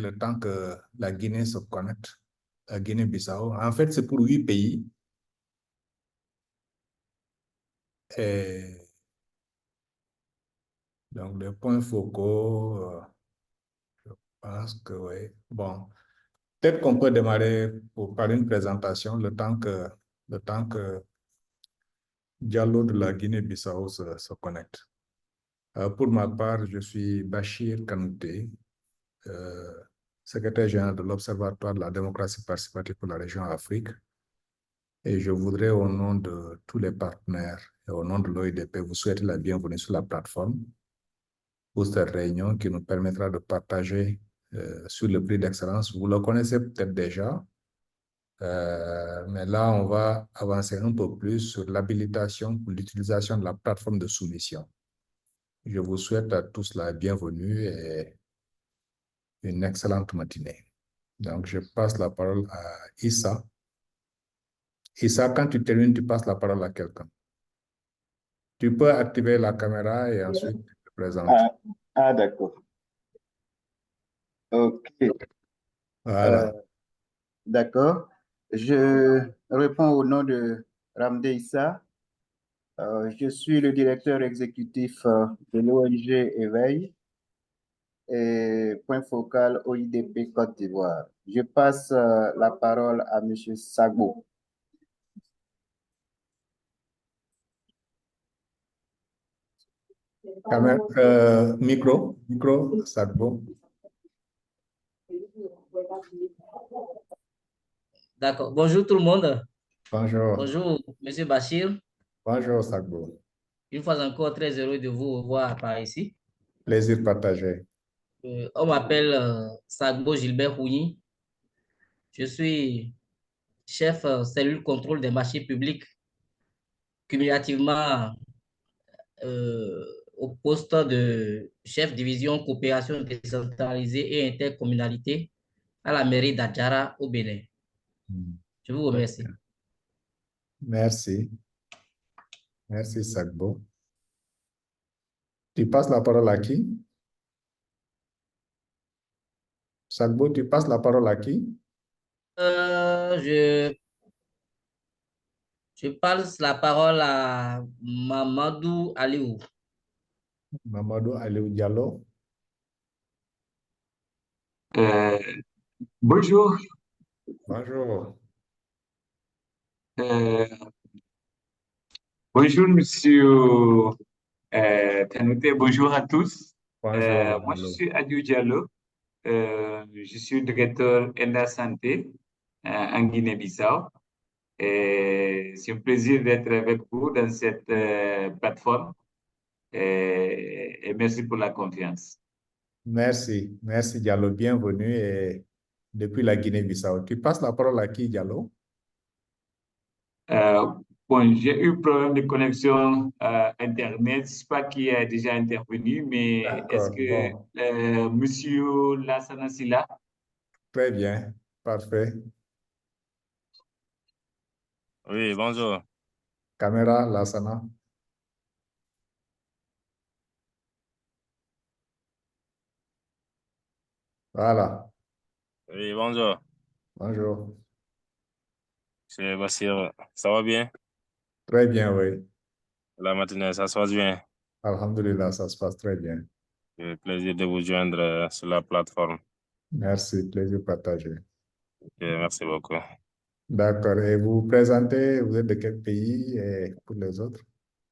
le temps que la Guinée se connecte, la Guinée-Bissau. En fait, c'est pour 8 pays. Et donc, les points focaux, je pense que oui. Bon, peut-être qu'on peut démarrer par une présentation le temps que Diallo de la Guinée-Bissau se connecte. Pour ma part, je suis Bachir Kanouté, secrétaire général de l'Observatoire de la démocratie participative pour la région Afrique. Et je voudrais, au nom de tous les partenaires et au nom de l'OIDP, vous souhaiter la bienvenue sur la plateforme pour cette réunion qui nous permettra de partager sur le prix d'excellence. Vous le connaissez peut-être déjà, mais là, on va avancer un peu plus sur l'habilitation pour l'utilisation de la plateforme de soumission. Je vous souhaite à tous la bienvenue et une excellente matinée. Donc, je passe la parole à Issa. Issa, quand tu termines, tu passes la parole à quelqu'un. Tu peux activer la caméra et ensuite te présenter. D'accord. OK. Voilà. D'accord. Je réponds au nom de Ramdé Issa. Je suis le directeur exécutif de l'ONG Éveil et point focal OIDP Côte d'Ivoire. Je passe la parole à M. Sagbo. Micro, Sagbo. D'accord. Bonjour tout le monde. Bonjour. Bonjour, Monsieur Bachir. Bonjour, Sagbo. Une fois encore, très heureux de vous revoir par ici. Plaisir partagé. On m'appelle Sagbo Gilbert Houni. Je suis chef cellule contrôle des marchés publics, cumulativement au poste de chef division coopération décentralisée et intercommunalité à la mairie d'Adjara au Bénin. Je vous remercie. Merci. Merci, Sagbo. Tu passes la parole à qui? Sagbo, tu passes la parole à qui? Je passe la parole à Mamadou Aliou. Mamadou Aliou Diallo. Bonjour. Bonjour. Bonjour, monsieur Kanouté. Bonjour à tous. Bonjour. Moi, je suis Aliou Diallo. Je suis directeur ENDA Santé en Guinée-Bissau. C'est un plaisir d'être avec vous dans cette plateforme. Et merci pour la confiance. Merci. Merci, Diallo. Bienvenue et depuis la Guinée-Bissau. Tu passes la parole à qui, Diallo? Bon, j'ai eu problème de connexion Internet. Je ne sais pas qui a déjà intervenu, mais est-ce que bon. monsieur Lassana Silla? Très bien. Parfait. Oui, bonjour. Caméra, Lassana. Voilà. Oui, bonjour. Bonjour. C'est Bassir. Ça va bien? Très bien, oui. La matinée, ça se passe bien? Alhamdulillah, ça se passe très bien. J'ai le plaisir de vous joindre sur la plateforme. Merci, plaisir partagé. Merci beaucoup. D'accord. Et vous vous présentez, vous êtes de quel pays et pour les autres?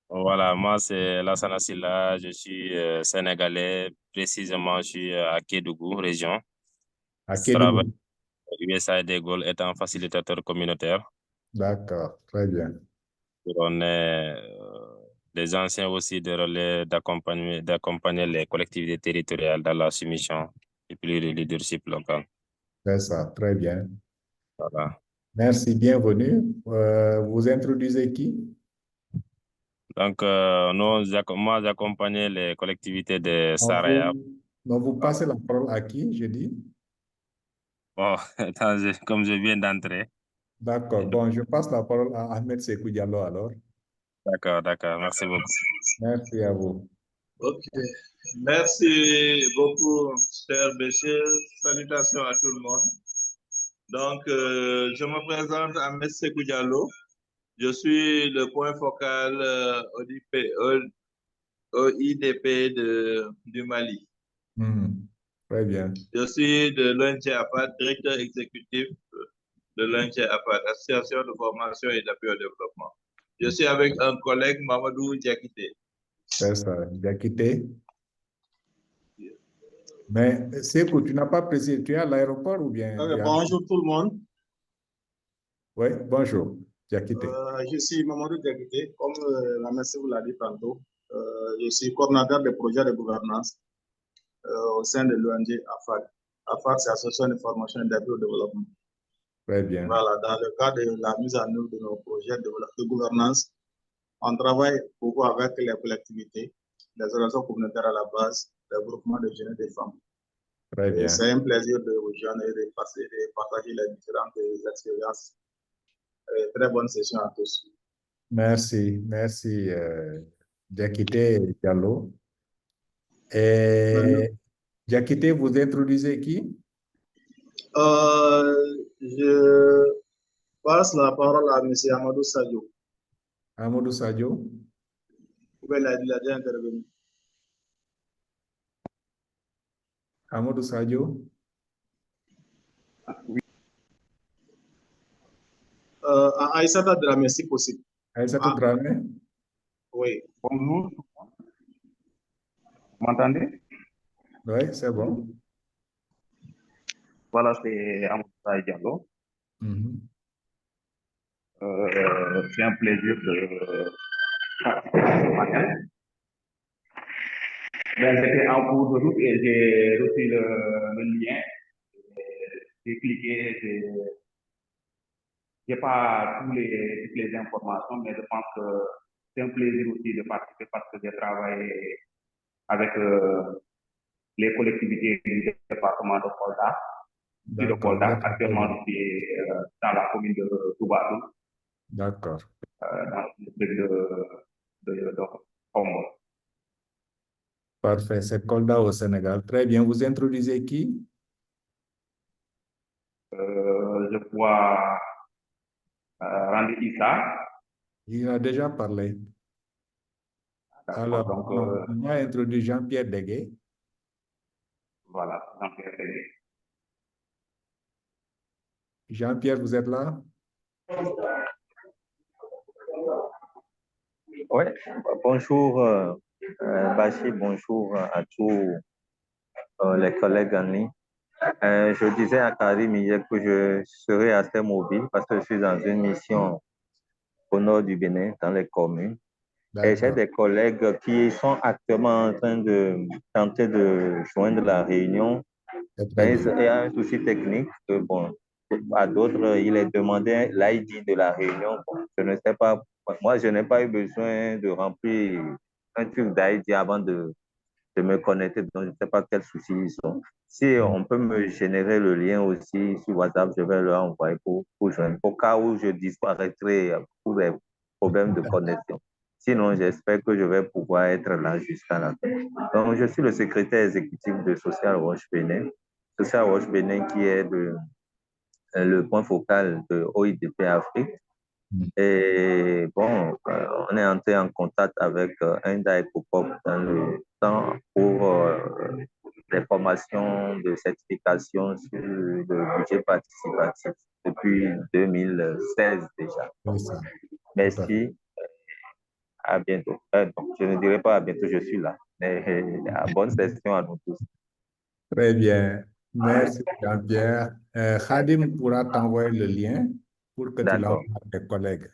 Voilà, moi c'est Lassana Silla, je suis sénégalais, précisément je suis à Kédougou, région. À Je travaille Kédougou. à USAID Gaulle étant facilitateur communautaire. D'accord, très bien. On est des anciens aussi de relais d'accompagner les collectivités territoriales dans la soumission et puis le leadership local. C'est ça, très bien. Voilà. Merci, bienvenue. Vous introduisez qui? Donc, moi, j'accompagnais les collectivités de Saraya. Donc, vous passez la parole à qui, je dis? Bon, comme je viens d'entrer. D'accord. Bon, je passe la parole à Ahmed Sekou Diallo alors. D'accord, merci beaucoup. Merci à vous. Ok. Merci beaucoup, cher Béchir. Salutations à tout le monde. Donc, je me présente à M. Sekou Diallo. Je suis le point focal OIDP du Mali. Très bien. Je suis de l'ONG APAD, directeur exécutif de l'ONG APAD, Association de formation et d'appui au développement. Je suis avec un collègue, Mamadou Diakité. C'est ça, Diakité. Mais c'est que tu n'as pas précisé, tu es à l'aéroport ou bien? Bonjour tout le monde. Oui, bonjour, Diakité. Je suis Mamadou Diakité, comme la merci vous l'a dit tantôt. Je suis coordinateur des projets de gouvernance au sein de l'ONG AFAD. AFAD, c'est l'Association de formation et d'appui au développement. Très bien. Voilà, dans le cadre de la mise en œuvre de nos projets de gouvernance, on travaille beaucoup avec les collectivités, les organisations communautaires à la base, les groupements de jeunes et des femmes. Très bien. C'est un plaisir de vous rejoindre et de partager les différentes expériences. Très bonne session à tous. Merci, merci, Diakité Diallo. Et Diakité, vous introduisez qui? Je passe la parole à M. Amadou Sadio. Amadou Sadio. Vous pouvez déjà intervenir. Amadou Sadio. Oui. Aïssata Dramé, si possible. Aïssata Dramé. Oui. Bonjour. Vous m'entendez? Oui, c'est bon. Voilà, c'est Amadou Diallo. C'est un plaisir de ce matin. J'étais en cours de route et j'ai reçu le lien. J'ai cliqué, je n'ai pas toutes les informations, mais je pense que c'est un plaisir aussi de participer parce que j'ai travaillé avec les collectivités du département de Kolda. Je suis de Kolda, actuellement je suis dans la commune de Toubadou. D'accord. Dans le district de Kombo. Parfait, c'est Kolda au Sénégal. Très bien, vous introduisez qui? Je vois Randy Issa. Il a déjà parlé. Alors, donc, on va introduire Jean-Pierre Deguet. Voilà, Jean-Pierre Deguet. Jean-Pierre, vous êtes là? Oui, bonjour Bachir, bonjour à tous les collègues en ligne. Je disais à Karim hier que je serai assez mobile parce que je suis dans une mission au nord du Bénin, dans les communes. Et j'ai des collègues qui sont actuellement en train de tenter de joindre la réunion. Mais il y a un souci technique que, bon, à d'autres, il est demandé l'ID de la réunion. Bon, je ne sais pas, moi, je n'ai pas eu besoin de remplir un truc d'ID avant de me connecter, donc je ne sais pas quels soucis ils ont. Si on peut me générer le lien aussi sur WhatsApp, je vais leur envoyer pour joindre, au cas où je disparaîtrai pour les problèmes de connexion. Sinon, j'espère que je vais pouvoir être là jusqu'à la fin. Donc, je suis le secrétaire exécutif de Social Watch Bénin. Social Watch Bénin qui est le point focal de OIDP Afrique. Et bon, on est entré en contact avec Inda Ecopop dans le temps pour les formations de certification sur le budget participatif depuis 2016 déjà. Merci. À bientôt. Donc, je ne dirai pas à bientôt, je suis là. Mais bonne session à nous tous. Très bien. Merci, Jean-Pierre. Khadim pourra t'envoyer le lien pour que tu l'envoies à tes collègues.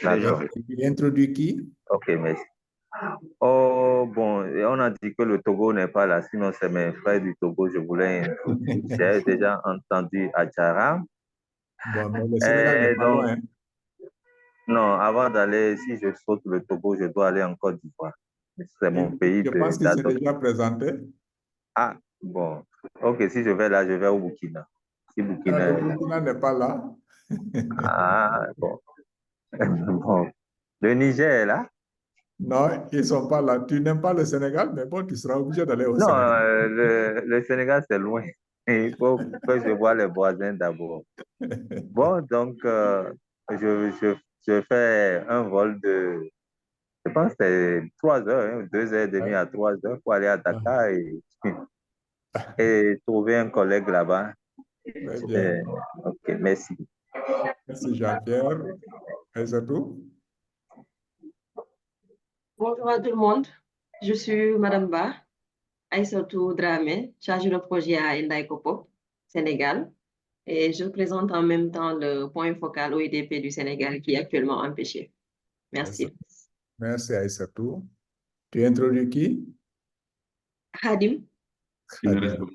D'accord. Tu introduis qui? Ok, merci. Oh, bon, on a dit que le Togo n'est pas là, sinon c'est mes frères du Togo, je voulais introduire. J'ai déjà entendu Adjara. Bon, mais le Sénégal n'est pas loin. Non, avant d'aller, si je saute le Togo, je dois aller en Côte d'Ivoire. C'est mon pays. Je pense qu'il s'est déjà présenté. Ah, bon. Ok, si je vais là, je vais au Burkina. Si Burkina le Burkina n'est pas là. Ah, bon. Bon. Le Niger est là? Non, ils ne sont pas là. Tu n'aimes pas le Sénégal, mais bon, tu seras obligé d'aller au Non, Sénégal. le Sénégal, c'est loin. Il faut que je voie les voisins d'abord. Bon, donc, je fais un vol de, je pense que c'est 3 heures, hein, 2h30 à 3 heures pour aller à Dakar et trouver un collègue là-bas. Très bien. Ok, merci. Merci Jean-Pierre. Et c'est tout? Bonjour à tout le monde. Je suis Madame Ba, Aïssatou Dramé, chargée de projet à Enda Ecopop, Sénégal. Et je présente en même temps le point focal OIDP du Sénégal qui est actuellement empêché. Merci. Merci Aïssatou. Tu introduis qui? Khadim. Khadim.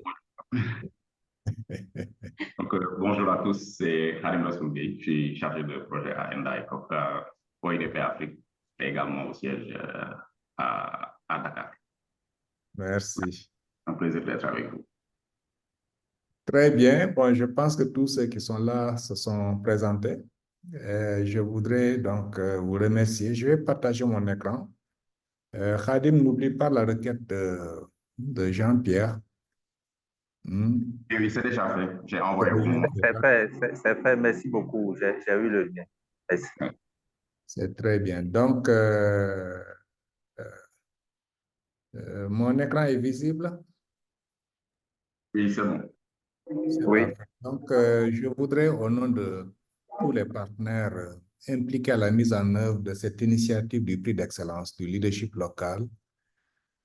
Donc, bonjour à tous, c'est Karim Rassoulbi, je suis chargé de projet à Enda Ecop, OIDP Afrique, et également au siège à Dakar. Merci. Un plaisir d'être avec vous. Très bien. Bon, je pense que tous ceux qui sont là se sont présentés. Je voudrais donc vous remercier. Je vais partager mon écran. Khadim, n'oublie pas la requête de Jean-Pierre. Oui, c'est déjà fait. J'ai envoyé au moment. C'est fait. Merci beaucoup. J'ai eu le lien. Merci. C'est très bien. Donc, mon écran est visible? Oui, c'est bon. Oui. Parfait. Donc, je voudrais, au nom de tous les partenaires impliqués à la mise en œuvre de cette initiative du prix d'excellence du leadership local,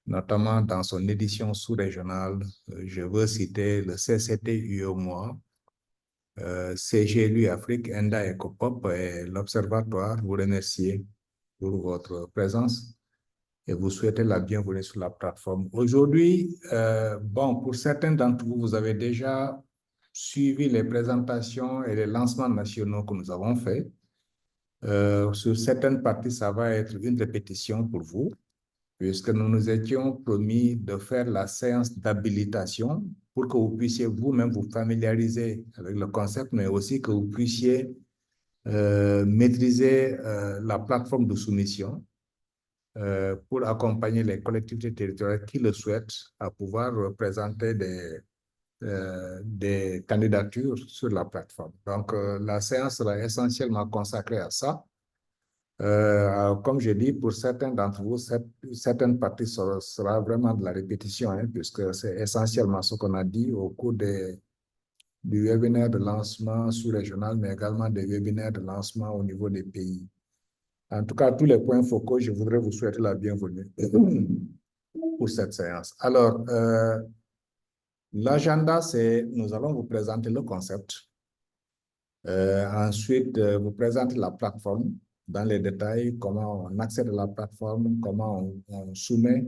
notamment dans son édition sous-régionale, je veux citer le CCT UEMOA, CGLU Afrique, Enda Ecopop et l'Observatoire, vous remercier pour votre présence et vous souhaitez la bienvenue sur la plateforme. Aujourd'hui, bon, pour certains d'entre vous, vous avez déjà suivi les présentations et les lancements nationaux que nous avons faits. Sur certaines parties, ça va être une répétition pour vous, puisque nous nous étions promis de faire la séance d'habilitation pour que vous puissiez vous-même vous familiariser avec le concept, mais aussi que vous puissiez maîtriser la plateforme de soumission pour accompagner les collectivités territoriales qui le souhaitent à pouvoir présenter des candidatures sur la plateforme. Donc, la séance sera essentiellement consacrée à ça. Comme je dis, pour certains d'entre vous, certaines parties sera vraiment de la répétition, hein, puisque c'est essentiellement ce qu'on a dit au cours du webinaire de lancement sous-régional, mais également des webinaires de lancement au niveau des pays. En tout cas, tous les points focaux, je voudrais vous souhaiter la bienvenue pour cette séance. Alors, l'agenda, c'est, nous allons vous présenter le concept. Ensuite, vous présenter la plateforme dans les détails, comment on accède à la plateforme, comment on soumet,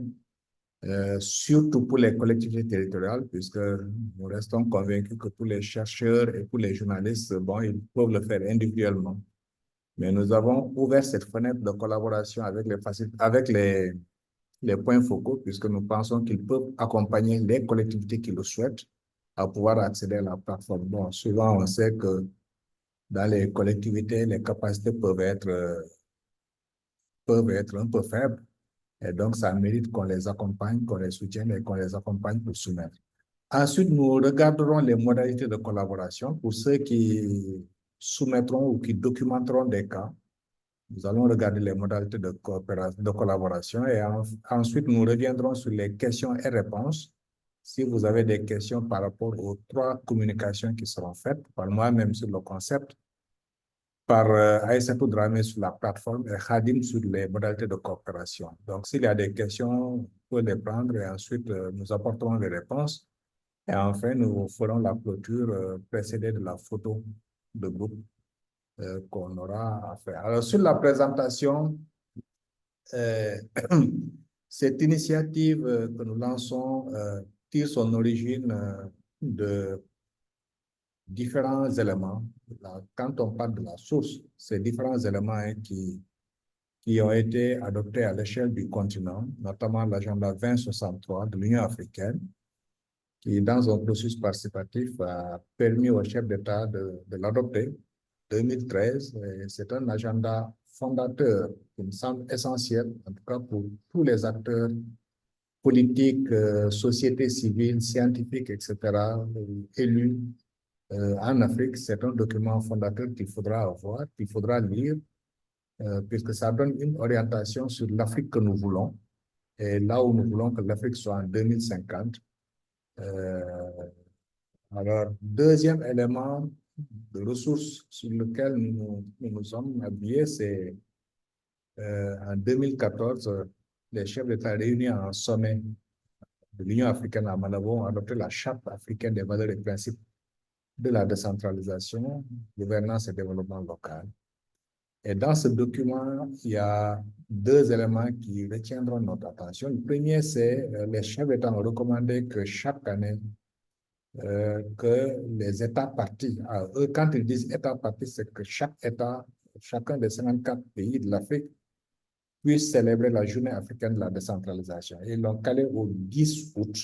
surtout pour les collectivités territoriales, puisque nous restons convaincus que pour les chercheurs et pour les journalistes, bon, ils peuvent le faire individuellement. Mais nous avons ouvert cette fenêtre de collaboration avec les points focaux, puisque nous pensons qu'ils peuvent accompagner les collectivités qui le souhaitent à pouvoir accéder à la plateforme. Bon, souvent, on sait que dans les collectivités, les capacités peuvent être un peu faibles. Et donc, ça mérite qu'on les accompagne, qu'on les soutienne et qu'on les accompagne pour soumettre. Ensuite, nous regarderons les modalités de collaboration pour ceux qui soumettront ou qui documenteront des cas. Nous allons regarder les modalités de collaboration et ensuite, nous reviendrons sur les questions et réponses. Si vous avez des questions par rapport aux 3 communications qui seront faites, par moi-même sur le concept, par Aïssatou Dramé sur la plateforme et Khadim sur les modalités de coopération. Donc, s'il y a des questions, vous pouvez les prendre et ensuite, nous apporterons les réponses. Et enfin, nous ferons la clôture précédée de la photo de groupe qu'on aura à faire. Alors, sur la présentation, cette initiative que nous lançons tire son origine de différents éléments. Quand on parle de la source, c'est différents éléments hein, qui ont été adoptés à l'échelle du continent, notamment l'agenda 2063 de l'Union africaine, qui, dans un processus participatif, a permis aux chefs d'État de l'adopter. 2013, c'est un agenda fondateur qui me semble essentiel, en tout cas pour tous les acteurs politiques, sociétés civiles, scientifiques, etc., élus en Afrique. C'est un document fondateur qu'il faudra avoir, qu'il faudra lire, puisque ça donne une orientation sur l'Afrique que nous voulons et là où nous voulons que l'Afrique soit en 2050. Alors, deuxième élément de ressources sur lequel nous sommes appuyés, c'est en 2014, les chefs d'État réunis en sommet de l'Union africaine à Malabo ont adopté la Charte africaine des valeurs et principes de la décentralisation, gouvernance et développement local. Et dans ce document, il y a deux éléments qui retiendront notre attention. Le premier, c'est les chefs d'État ont recommandé que chaque année, que les États partis, eux, quand ils disent États partis, c'est que chaque État, chacun des 54 pays de l'Afrique, puisse célébrer la journée africaine de la décentralisation. Et ils l'ont calé au 10 août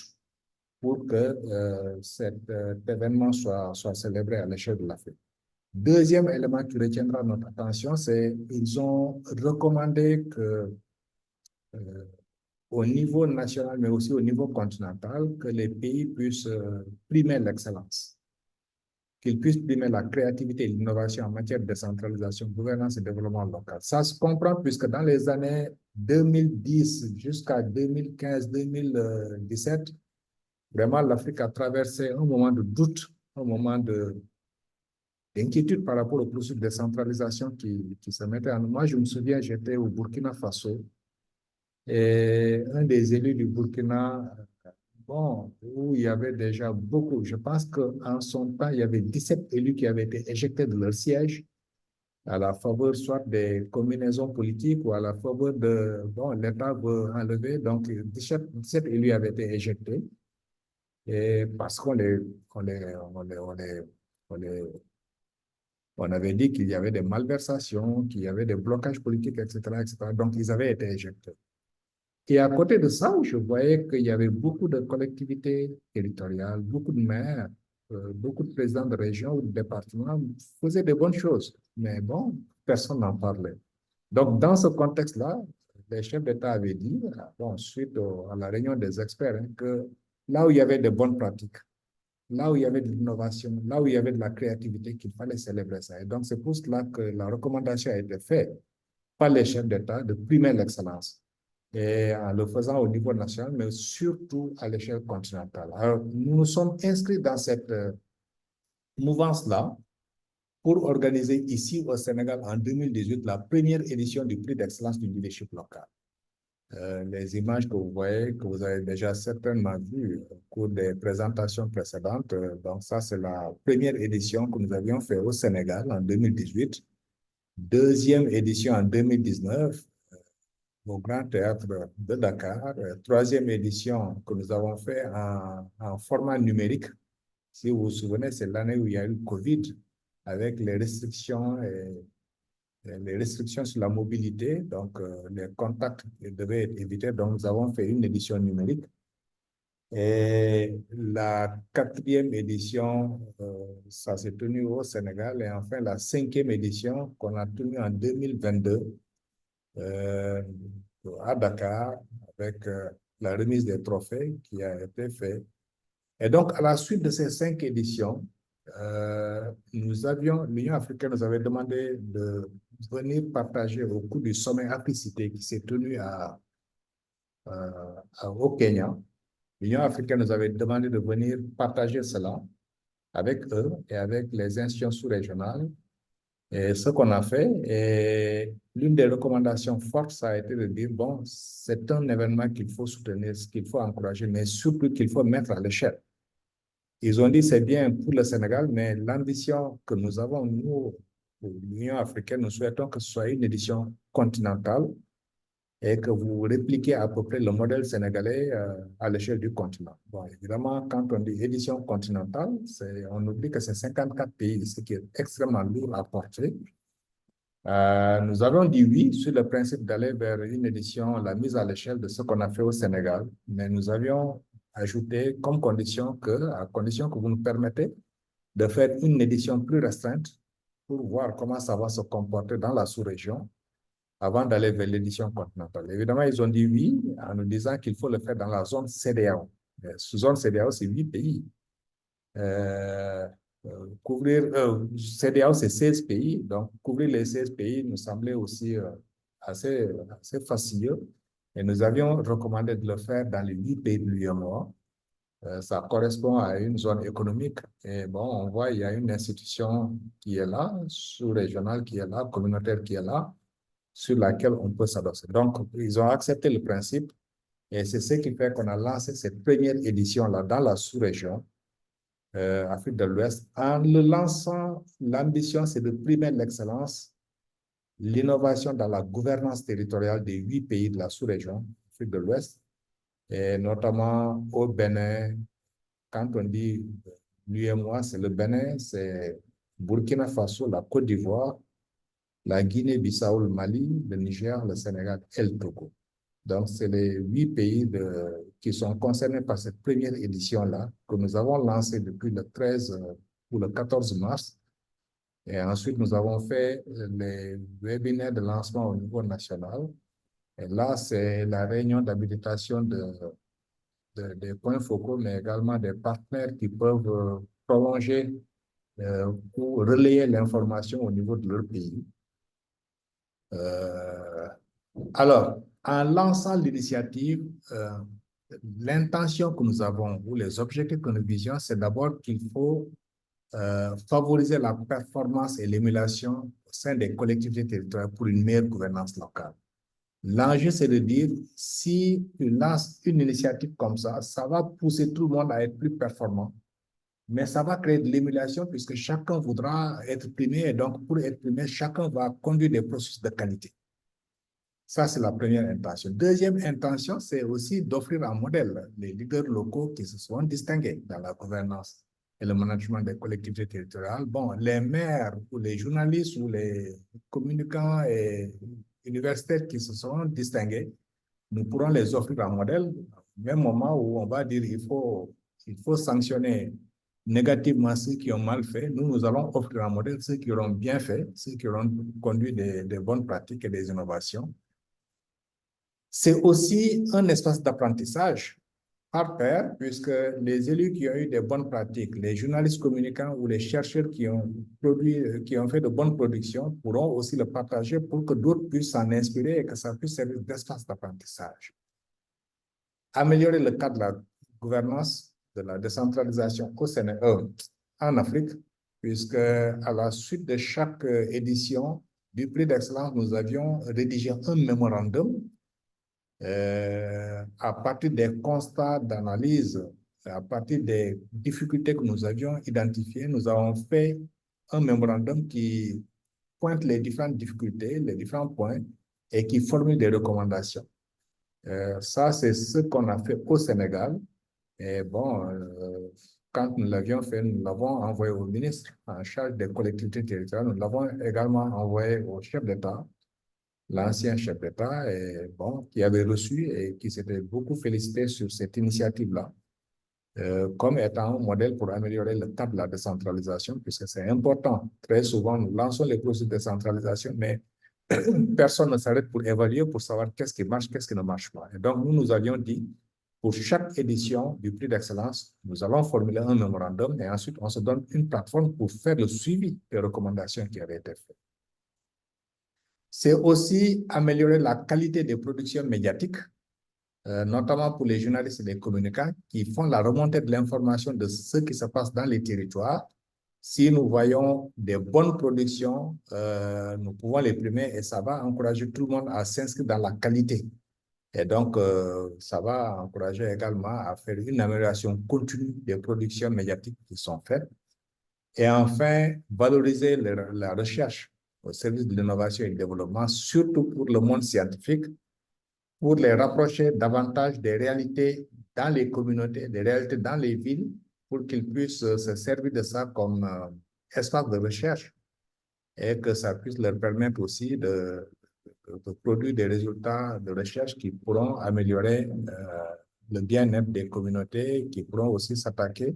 pour que cet événement soit célébré à l'échelle de l'Afrique. Deuxième élément qui retiendra notre attention, c'est qu'ils ont recommandé que au niveau national, mais aussi au niveau continental, que les pays puissent primer l'excellence, qu'ils puissent primer la créativité et l'innovation en matière de décentralisation, gouvernance et développement local. Ça se comprend puisque dans les années 2010 jusqu'à 2015-2017, vraiment l'Afrique a traversé un moment de doute, un moment d'inquiétude par rapport au processus de décentralisation qui se mettait en. Moi, je me souviens, j'étais au Burkina Faso et un des élus du Burkina, bon, où il y avait déjà beaucoup, je pense qu'en son temps, il y avait 17 élus qui avaient été éjectés de leur siège à la faveur soit des combinaisons politiques ou à la faveur de, bon, l'État veut enlever, donc 17 élus avaient été éjectés et parce qu'on on avait dit qu'il y avait des malversations, qu'il y avait des blocages politiques, etc., etc. Donc, ils avaient été éjectés. Et à côté de ça, je voyais qu'il y avait beaucoup de collectivités territoriales, beaucoup de maires, beaucoup de présidents de régions ou de départements faisaient de bonnes choses. Mais bon, personne n'en parlait. Donc, dans ce contexte-là, les chefs d'État avaient dit, bon, suite à la réunion des experts, hein, que là où il y avait de bonnes pratiques, là où il y avait de l'innovation, là où il y avait de la créativité, qu'il fallait célébrer ça. Et donc, c'est pour cela que la recommandation a été faite par les chefs d'État de primer l'excellence. Et en le faisant au niveau national, mais surtout à l'échelle continentale. Alors, nous nous sommes inscrits dans cette mouvance-là pour organiser ici au Sénégal en 2018 la première édition du prix d'excellence du leadership local. Les images que vous voyez, que vous avez déjà certainement vues au cours des présentations précédentes, donc ça c'est la première édition que nous avions fait au Sénégal en 2018, deuxième édition en 2019, au Grand Théâtre de Dakar, troisième édition que nous avons fait en format numérique. Si vous vous souvenez, c'est l'année où il y a eu le Covid, avec les restrictions sur la mobilité, donc les contacts devaient être évités, donc nous avons fait une édition numérique. Et la quatrième édition, ça s'est tenu au Sénégal, et enfin la cinquième édition qu'on a tenue en 2022, à Dakar, avec la remise des trophées qui a été faite. Et donc, à la suite de ces 5 éditions, l'Union africaine nous avait demandé de venir partager au cours du sommet Africité qui s'est tenu au Kenya. L'Union africaine nous avait demandé de venir partager cela avec eux et avec les institutions sous-régionales. Et ce qu'on a fait, et l'une des recommandations fortes, ça a été de dire, bon, c'est un événement qu'il faut soutenir, qu'il faut encourager, mais surtout qu'il faut mettre à l'échelle. Ils ont dit, c'est bien pour le Sénégal, mais l'ambition que nous avons, nous, l'Union africaine, nous souhaitons que ce soit une édition continentale et que vous répliquiez à peu près le modèle sénégalais à l'échelle du continent. Bon, évidemment, quand on dit édition continentale, on oublie que c'est 54 pays, ce qui est extrêmement lourd à porter. Nous avons dit oui sur le principe d'aller vers une édition, la mise à l'échelle de ce qu'on a fait au Sénégal, mais nous avions ajouté comme condition à condition que vous nous permettez de faire une édition plus restreinte pour voir comment ça va se comporter dans la sous-région avant d'aller vers l'édition continentale. Évidemment, ils ont dit oui en nous disant qu'il faut le faire dans la zone CEDEAO. Sous zone CEDEAO, c'est 8 pays. CEDEAO, c'est 16 pays, donc couvrir les 16 pays nous semblait aussi assez facile. Et nous avions recommandé de le faire dans les 8 pays de l'UEMOA. Ça correspond à une zone économique. Et bon, on voit, il y a une institution qui est là, sous-régionale qui est là, communautaire qui est là, sur laquelle on peut s'adosser. Donc, ils ont accepté le principe et c'est ce qui fait qu'on a lancé cette première édition-là dans la sous-région, Afrique de l'Ouest. En le lançant, l'ambition, c'est de primer l'excellence, l'innovation dans la gouvernance territoriale des 8 pays de la sous-région, Afrique de l'Ouest, et notamment au Bénin. Quand on dit l'UEMOA, c'est le Bénin, c'est Burkina Faso, la Côte d'Ivoire, la Guinée-Bissau, le Mali, le Niger, le Sénégal et le Togo. Donc, c'est les 8 pays qui sont concernés par cette première édition-là que nous avons lancée depuis le 13 ou le 14 mars. Et ensuite, nous avons fait les webinaires de lancement au niveau national. Et là, c'est la réunion d'habilitation des points focaux, mais également des partenaires qui peuvent prolonger ou relayer l'information au niveau de leur pays. Alors, en lançant l'initiative, l'intention que nous avons ou les objectifs que nous visions, c'est d'abord qu'il faut favoriser la performance et l'émulation au sein des collectivités territoriales pour une meilleure gouvernance locale. L'enjeu, c'est de dire, si tu lances une initiative comme ça va pousser tout le monde à être plus performant, mais ça va créer de l'émulation puisque chacun voudra être primé et donc pour être primé, chacun va conduire des processus de qualité. Ça, c'est la première intention. Deuxième intention, c'est aussi d'offrir un modèle, les leaders locaux qui se sont distingués dans la gouvernance et le management des collectivités territoriales. Bon, les maires ou les journalistes ou les communicants et universitaires qui se sont distingués, nous pourrons les offrir un modèle, au même moment où on va dire il faut sanctionner négativement ceux qui ont mal fait. Nous allons offrir un modèle, ceux qui auront bien fait, ceux qui auront conduit des bonnes pratiques et des innovations. C'est aussi un espace d'apprentissage par pair, puisque les élus qui ont eu des bonnes pratiques, les journalistes communicants ou les chercheurs qui ont fait de bonnes productions pourront aussi le partager pour que d'autres puissent s'en inspirer et que ça puisse servir d'espace d'apprentissage. Améliorer le cadre de la gouvernance, de la décentralisation au Sénégal, en Afrique, puisque à la suite de chaque édition du prix d'excellence, nous avions rédigé un mémorandum à partir des constats d'analyse, à partir des difficultés que nous avions identifiées. Nous avons fait un mémorandum qui pointe les différentes difficultés, les différents points et qui formule des recommandations. Ça, c'est ce qu'on a fait au Sénégal. Et bon, quand nous l'avions fait, nous l'avons envoyé au ministre en charge des collectivités territoriales. Nous l'avons également envoyé au chef d'État, l'ancien chef d'État, qui avait reçu et qui s'était beaucoup félicité sur cette initiative-là, comme étant un modèle pour améliorer le cadre de la décentralisation, puisque c'est important. Très souvent, nous lançons les processus de décentralisation, mais personne ne s'arrête pour évaluer, pour savoir qu'est-ce qui marche, qu'est-ce qui ne marche pas. Et donc, nous avions dit, pour chaque édition du prix d'excellence, nous allons formuler un mémorandum et ensuite, on se donne une plateforme pour faire le suivi des recommandations qui avaient été faites. C'est aussi améliorer la qualité des productions médiatiques, notamment pour les journalistes et les communicants qui font la remontée de l'information de ce qui se passe dans les territoires. Si nous voyons des bonnes productions, nous pouvons les primer et ça va encourager tout le monde à s'inscrire dans la qualité. Et donc, ça va encourager également à faire une amélioration continue des productions médiatiques qui sont faites. Et enfin, valoriser la recherche au service de l'innovation et du développement, surtout pour le monde scientifique, pour les rapprocher davantage des réalités dans les communautés, des réalités dans les villes, pour qu'ils puissent se servir de ça comme espace de recherche et que ça puisse leur permettre aussi de produire des résultats de recherche qui pourront améliorer le bien-être des communautés, qui pourront aussi s'attaquer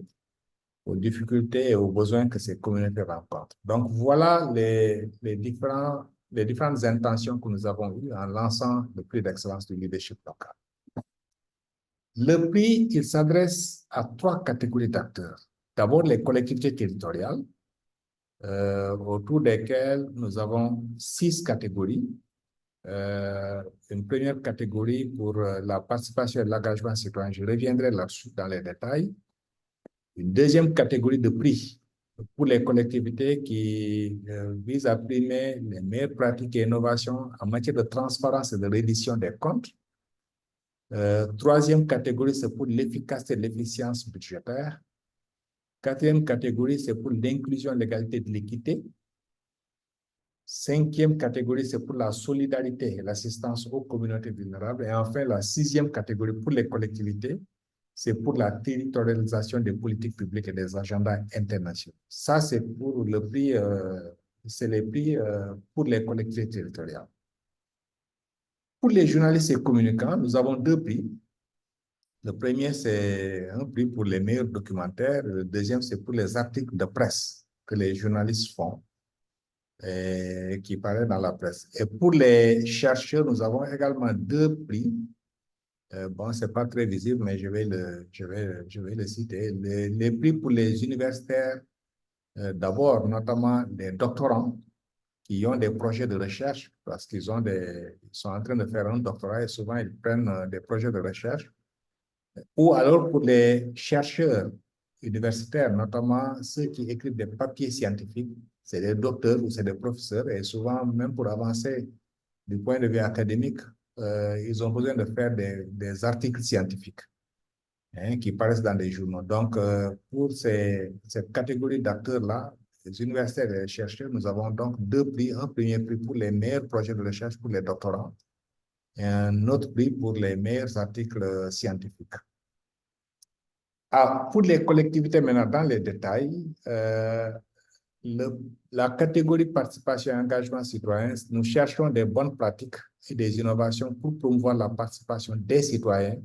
aux difficultés et aux besoins que ces communautés rencontrent. Donc, voilà les différents les différentes intentions que nous avons eues en lançant le prix d'excellence du leadership local. Le prix, il s'adresse à 3 catégories d'acteurs. D'abord, les collectivités territoriales, autour desquelles nous avons 6 catégories. Une première catégorie pour la participation et l'engagement citoyen, je reviendrai là-dessus dans les détails. Une deuxième catégorie de prix pour les collectivités qui visent à primer les meilleures pratiques et innovations en matière de transparence et de reddition des comptes. Troisième catégorie, c'est pour l'efficacité et l'efficience budgétaire. Quatrième catégorie, c'est pour l'inclusion, l'égalité et l'équité. Cinquième catégorie, c'est pour la solidarité et l'assistance aux communautés vulnérables. Et enfin, la 6e catégorie pour les collectivités, c'est pour la territorialisation des politiques publiques et des agendas internationaux. Ça, c'est pour le prix, c'est les prix pour les collectivités territoriales. Pour les journalistes et communicants, nous avons 2 prix. Le premier, c'est un prix pour les meilleurs documentaires. Le deuxième, c'est pour les articles de presse que les journalistes font et qui paraissent dans la presse. Et pour les chercheurs, nous avons également 2 prix. Bon, ce n'est pas très visible, mais je vais le citer. Les prix pour les universitaires, d'abord, notamment les doctorants qui ont des projets de recherche parce qu'ils sont en train de faire un doctorat et souvent ils prennent des projets de recherche. Ou alors pour les chercheurs universitaires, notamment ceux qui écrivent des papiers scientifiques, c'est des docteurs ou c'est des professeurs, et souvent, même pour avancer du point de vue académique, ils ont besoin de faire des articles scientifiques qui paraissent dans des journaux. Donc, pour cette catégorie d'acteurs-là, les universitaires et les chercheurs, nous avons donc 2 prix. Un premier prix pour les meilleurs projets de recherche pour les doctorants et un autre prix pour les meilleurs articles scientifiques. Pour les collectivités, maintenant, dans les détails, la catégorie participation et engagement citoyen, nous cherchons des bonnes pratiques et des innovations pour promouvoir la participation des citoyens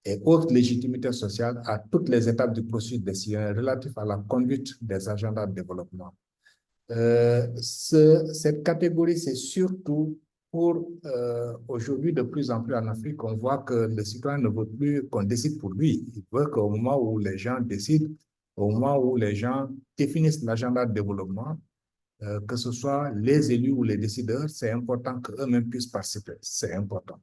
et autres légitimités sociales à toutes les étapes du processus décisionnel relatif à la conduite des agendas de développement. Cette catégorie, c'est surtout pour aujourd'hui, de plus en plus en Afrique, on voit que le citoyen ne veut plus qu'on décide pour lui. Il veut qu'au moment où les gens décident, au moment où les gens définissent l'agenda de développement, que ce soit les élus ou les décideurs, c'est important qu'eux-mêmes puissent participer. C'est important.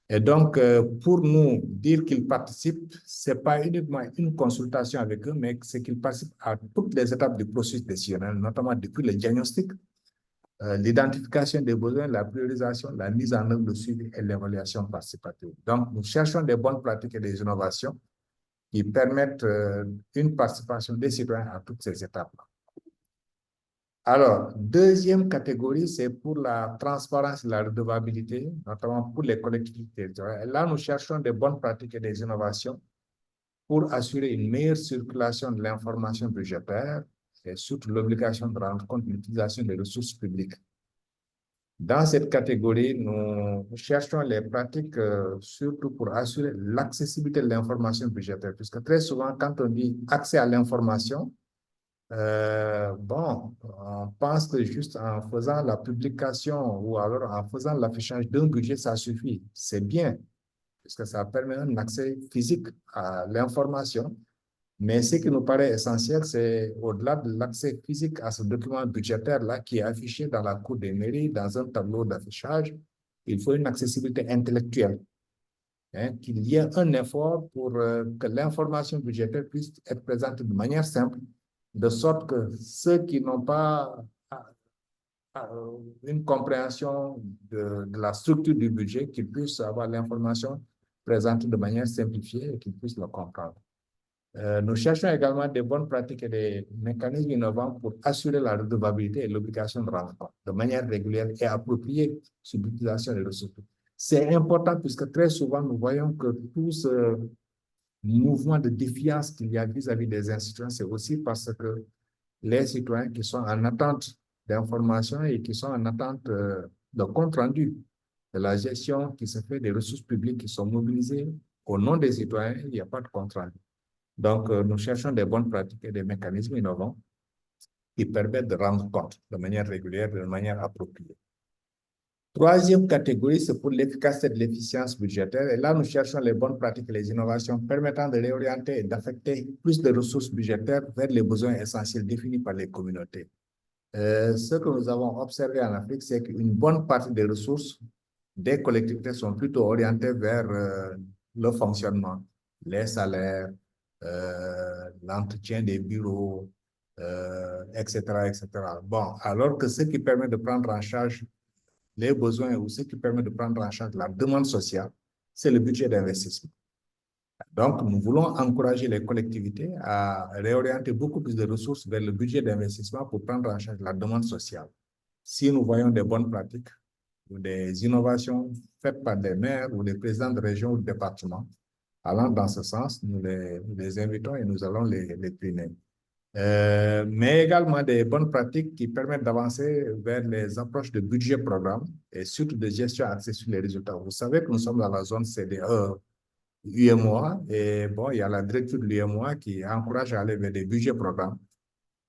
Et donc, pour nous, dire qu'ils participent, ce n'est pas uniquement une consultation avec eux, mais c'est qu'ils participent à toutes les étapes du processus décisionnel, notamment depuis le diagnostic, l'identification des besoins, la priorisation, la mise en œuvre, le suivi et l'évaluation participative. Donc, nous cherchons des bonnes pratiques et des innovations qui permettent une participation des citoyens à toutes ces étapes-là. Alors, deuxième catégorie, c'est pour la transparence et la redevabilité, notamment pour les collectivités territoriales. Là, nous cherchons des bonnes pratiques et des innovations pour assurer une meilleure circulation de l'information budgétaire et surtout l'obligation de rendre compte de l'utilisation des ressources publiques. Dans cette catégorie, nous cherchons les pratiques surtout pour assurer l'accessibilité de l'information budgétaire, puisque très souvent, quand on dit accès à l'information, on pense que juste en faisant la publication ou alors en faisant l'affichage d'un budget, ça suffit. C'est bien, puisque ça permet un accès physique à l'information. Mais ce qui nous paraît essentiel, c'est au-delà de l'accès physique à ce document budgétaire-là qui est affiché dans la cour des mairies, dans un tableau d'affichage, il faut une accessibilité intellectuelle. Qu'il y ait un effort pour que l'information budgétaire puisse être présentée de manière simple, de sorte que ceux qui n'ont pas une compréhension de la structure du budget, qu'ils puissent avoir l'information présentée de manière simplifiée et qu'ils puissent le comprendre. Nous cherchons également des bonnes pratiques et des mécanismes innovants pour assurer la redevabilité et l'obligation de rendre compte de manière régulière et appropriée sur l'utilisation des ressources. C'est important puisque très souvent, nous voyons que tout ce mouvement de défiance qu'il y a vis-à-vis des institutions, c'est aussi parce que les citoyens qui sont en attente d'informations et qui sont en attente de compte rendu de la gestion qui se fait des ressources publiques qui sont mobilisées au nom des citoyens, il n'y a pas de compte rendu. Donc, nous cherchons des bonnes pratiques et des mécanismes innovants qui permettent de rendre compte de manière régulière, de manière appropriée. Troisième catégorie, c'est pour l'efficacité de l'efficience budgétaire. Et là, nous cherchons les bonnes pratiques et les innovations permettant de réorienter et d'affecter plus de ressources budgétaires vers les besoins essentiels définis par les communautés. Ce que nous avons observé en Afrique, c'est qu'une bonne partie des ressources des collectivités sont plutôt orientées vers le fonctionnement, les salaires, l'entretien des bureaux, etc., etc. Bon, alors que ce qui permet de prendre en charge les besoins ou ce qui permet de prendre en charge la demande sociale, c'est le budget d'investissement. Donc, nous voulons encourager les collectivités à réorienter beaucoup plus de ressources vers le budget d'investissement pour prendre en charge la demande sociale. Si nous voyons des bonnes pratiques ou des innovations faites par des maires ou des présidents de région ou de département allant dans ce sens, nous les invitons et nous allons les primer. Mais également des bonnes pratiques qui permettent d'avancer vers les approches de budget programme et surtout de gestion axée sur les résultats. Vous savez que nous sommes dans la zone CDE, UEMOA, et bon, il y a la directive de l'UEMOA qui encourage à aller vers des budgets programmes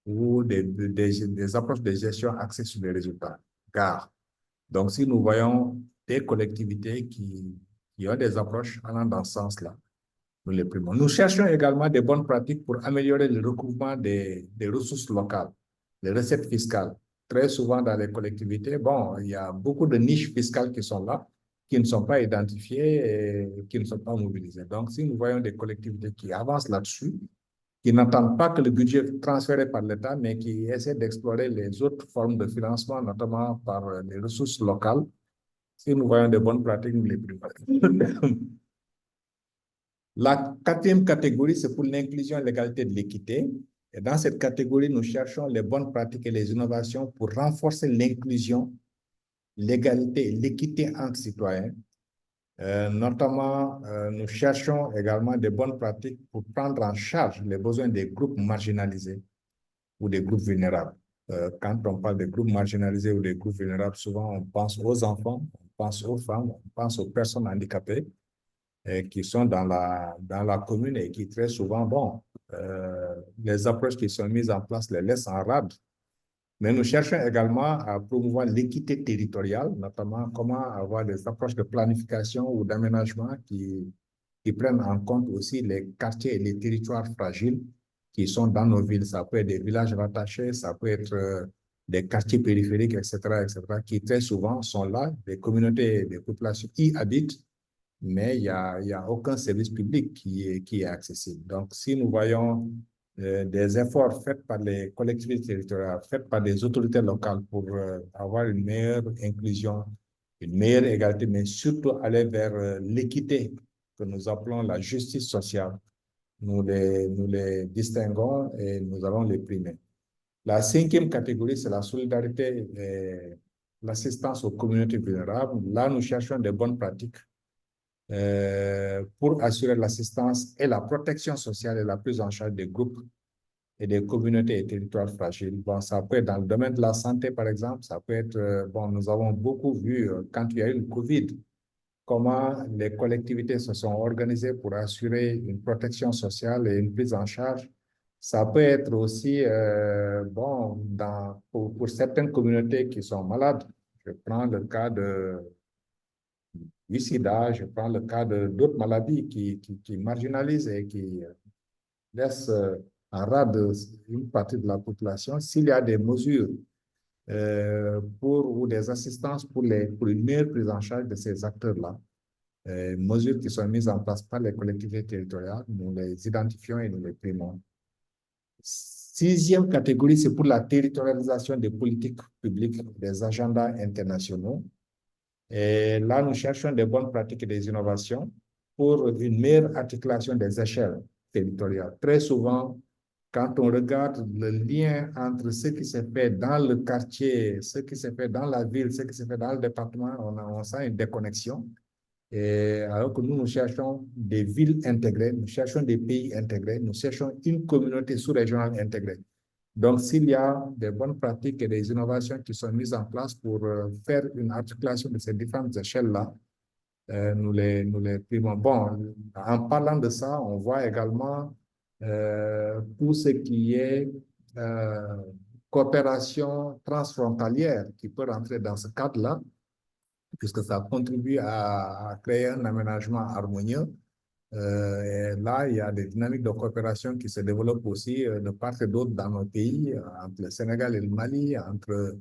ou des approches de gestion axées sur les résultats. Car, donc si nous voyons des collectivités qui ont des approches allant dans ce sens-là, nous les primons. Nous cherchons également des bonnes pratiques pour améliorer le recouvrement des ressources locales, les recettes fiscales. Très souvent dans les collectivités, bon, il y a beaucoup de niches fiscales qui sont là, qui ne sont pas identifiées et qui ne sont pas mobilisées. Donc, si nous voyons des collectivités qui avancent là-dessus, qui n'attendent pas que le budget transféré par l'État, mais qui essaient d'explorer les autres formes de financement, notamment par les ressources locales, si nous voyons des bonnes pratiques, nous les primons. La quatrième catégorie, c'est pour l'inclusion, l'égalité de l'équité. Et dans cette catégorie, nous cherchons les bonnes pratiques et les innovations pour renforcer l'inclusion, l'égalité et l'équité entre citoyens. Notamment, nous cherchons également des bonnes pratiques pour prendre en charge les besoins des groupes marginalisés ou des groupes vulnérables. Quand on parle des groupes marginalisés ou des groupes vulnérables, souvent on pense aux enfants, on pense aux femmes, on pense aux personnes handicapées qui sont dans la commune et qui très souvent, bon, les approches qui sont mises en place les laissent en rade. Mais nous cherchons également à promouvoir l'équité territoriale, notamment comment avoir des approches de planification ou d'aménagement qui prennent en compte aussi les quartiers et les territoires fragiles qui sont dans nos villes. Ça peut être des villages rattachés, ça peut être des quartiers périphériques, etc., qui très souvent sont là, des communautés, des populations y habitent, mais il n'y a aucun service public qui est accessible. Donc, si nous voyons des efforts faits par les collectivités territoriales, faits par des autorités locales pour avoir une meilleure inclusion, une meilleure égalité, mais surtout aller vers l'équité que nous appelons la justice sociale, nous les distinguons et nous allons les primer. La cinquième catégorie, c'est la solidarité et l'assistance aux communautés vulnérables. Là, nous cherchons des bonnes pratiques pour assurer l'assistance et la protection sociale et la prise en charge des groupes et des communautés et territoires fragiles. Bon, ça peut être dans le domaine de la santé, par exemple, ça peut être, bon, nous avons beaucoup vu quand il y a eu le COVID, comment les collectivités se sont organisées pour assurer une protection sociale et une prise en charge. Ça peut être aussi, bon, pour certaines communautés qui sont malades. Je prends le cas du sida, je prends le cas d'autres maladies qui marginalisent et qui laissent en rade une partie de la population. S'il y a des mesures ou des assistances pour une meilleure prise en charge de ces acteurs-là, mesures qui sont mises en place par les collectivités territoriales, nous les identifions et nous les primons. Sixième catégorie, c'est pour la territorialisation des politiques publiques, des agendas internationaux. Et là, nous cherchons des bonnes pratiques et des innovations pour une meilleure articulation des échelles territoriales. Très souvent, quand on regarde le lien entre ce qui se fait dans le quartier, ce qui se fait dans la ville, ce qui se fait dans le département, on sent une déconnexion. Et alors que nous cherchons des villes intégrées, nous cherchons des pays intégrés, nous cherchons une communauté sous-régionale intégrée. Donc, s'il y a des bonnes pratiques et des innovations qui sont mises en place pour faire une articulation de ces différentes échelles-là, nous les primons. Bon, en parlant de ça, on voit également tout ce qui est coopération transfrontalière qui peut rentrer dans ce cadre-là, puisque ça contribue à créer un aménagement harmonieux. Et là, il y a des dynamiques de coopération qui se développent aussi de part et d'autre dans nos pays, entre le Sénégal et le Mali, entre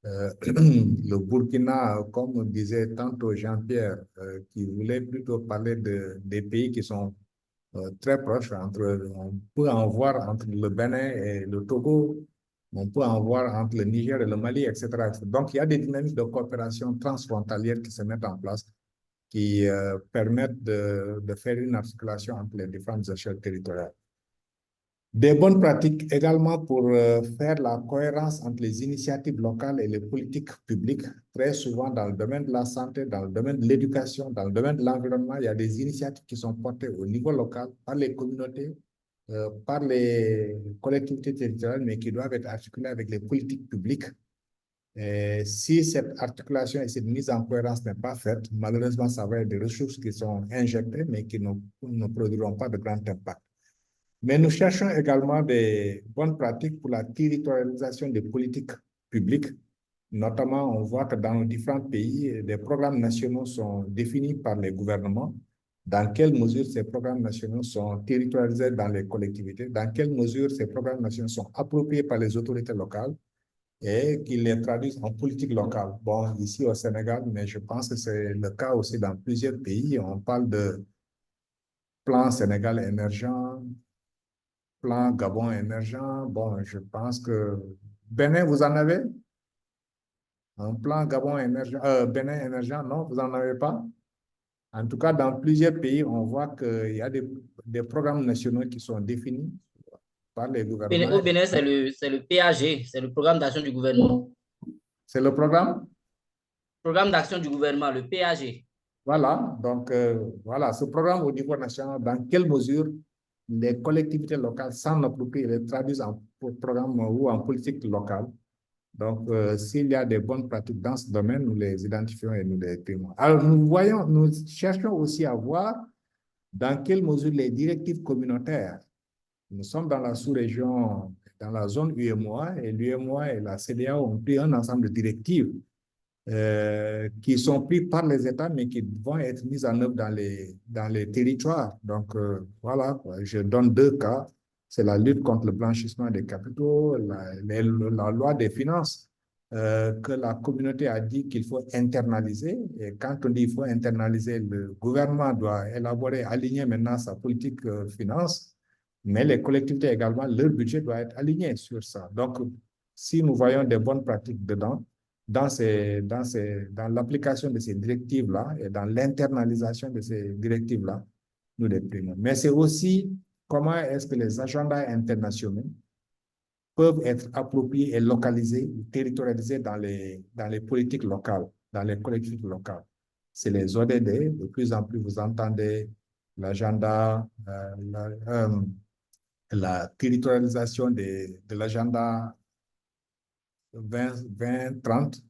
le Burkina, comme disait tantôt Jean-Pierre, qui voulait plutôt parler des pays qui sont très proches. On peut en voir entre le Bénin et le Togo, on peut en voir entre le Niger et le Mali, etc. Donc, il y a des dynamiques de coopération transfrontalière qui se mettent en place, qui permettent de faire une articulation entre les différentes échelles territoriales. Des bonnes pratiques également pour faire la cohérence entre les initiatives locales et les politiques publiques. Très souvent, dans le domaine de la santé, dans le domaine de l'éducation, dans le domaine de l'environnement, il y a des initiatives qui sont portées au niveau local par les communautés, par les collectivités territoriales, mais qui doivent être articulées avec les politiques publiques. Et si cette articulation et cette mise en cohérence n'est pas faite, malheureusement, ça va être des ressources qui sont injectées, mais qui ne produiront pas de grand impact. Mais nous cherchons également des bonnes pratiques pour la territorialisation des politiques publiques. Notamment, on voit que dans nos différents pays, des programmes nationaux sont définis par les gouvernements. Dans quelle mesure ces programmes nationaux sont territorialisés dans les collectivités? Dans quelle mesure ces programmes nationaux sont appropriés par les autorités locales et qu'ils les traduisent en politique locale? Bon, ici au Sénégal, mais je pense que c'est le cas aussi dans plusieurs pays. On parle de plan Sénégal émergent, plan Gabon émergent. Bon, je pense que Bénin, vous en avez? Un plan Gabon émergent, Bénin émergent, non, vous n'en avez pas? En tout cas, dans plusieurs pays, on voit qu'il y a des programmes nationaux qui sont définis par les gouvernements. Au Bénin, c'est le PAG, c'est le programme d'action du gouvernement. C'est le programme? Programme d'action du gouvernement, le PAG. Voilà, donc voilà, ce programme au niveau national, dans quelle mesure les collectivités locales s'en approprient et les traduisent en programme ou en politique locale. Donc, s'il y a des bonnes pratiques dans ce domaine, nous les identifions et nous les témoignons. Alors, nous cherchons aussi à voir dans quelle mesure les directives communautaires, nous sommes dans la sous-région, dans la zone UEMOA, et l'UEMOA et la CEDEAO ont pris un ensemble de directives qui sont prises par les États, mais qui vont être mises en œuvre dans les territoires. Donc, voilà, je donne deux cas. C'est la lutte contre le blanchissement des capitaux, la loi des finances, que la communauté a dit qu'il faut internaliser. Et quand on dit qu'il faut internaliser, le gouvernement doit élaborer, aligner maintenant sa politique finance, mais les collectivités également, leur budget doit être aligné sur ça. Donc, si nous voyons des bonnes pratiques dedans, dans l'application de ces directives-là et dans l'internalisation de ces directives-là, nous les primons. Mais c'est aussi comment est-ce que les agendas internationaux peuvent être appropriés et localisés, territorialisés dans les politiques locales, dans les collectivités locales. C'est les ODD, de plus en plus vous entendez l'agenda, la territorialisation de l'agenda 2030.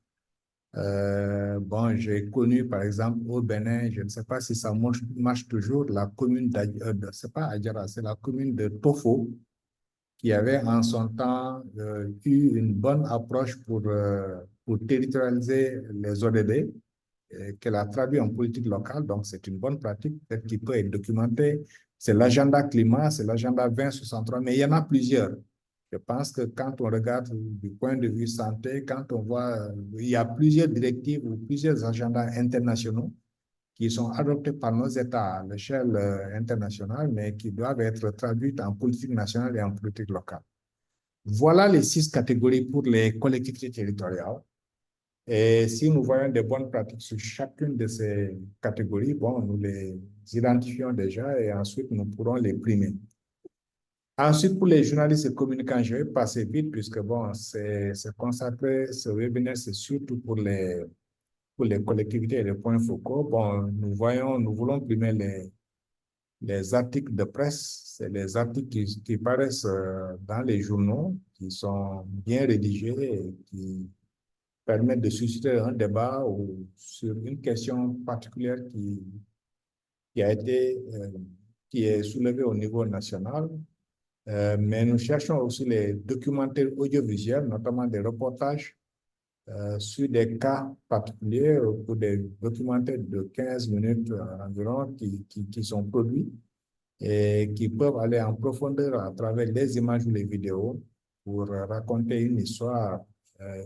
Bon, j'ai connu, par exemple, au Bénin, je ne sais pas si ça marche toujours, la commune c'est pas Adjara, c'est la commune de Tofo, qui avait en son temps eu une bonne approche pour territorialiser les ODD, qu'elle a traduit en politique locale, donc c'est une bonne pratique, peut-être qui peut être documentée. C'est l'agenda climat, c'est l'agenda 2063, mais il y en a plusieurs. Je pense que quand on regarde du point de vue santé, quand on voit, il y a plusieurs directives ou plusieurs agendas internationaux qui sont adoptés par nos États à l'échelle internationale, mais qui doivent être traduits en politique nationale et en politique locale. Voilà les 6 catégories pour les collectivités territoriales. Et si nous voyons des bonnes pratiques sur chacune de ces catégories, bon, nous les identifions déjà et ensuite nous pourrons les primer. Ensuite, pour les journalistes et communicants, je vais passer vite puisque bon, c'est consacré, ce webinaire, c'est surtout pour les collectivités et les points focaux. Bon, nous voulons primer les articles de presse, c'est les articles qui paraissent dans les journaux, qui sont bien rédigés et qui permettent de susciter un débat ou sur une question particulière qui est soulevée au niveau national. Mais nous cherchons aussi les documentaires audiovisuels, notamment des reportages sur des cas particuliers pour des documentaires de 15 minutes environ qui sont produits et qui peuvent aller en profondeur à travers les images ou les vidéos pour raconter une histoire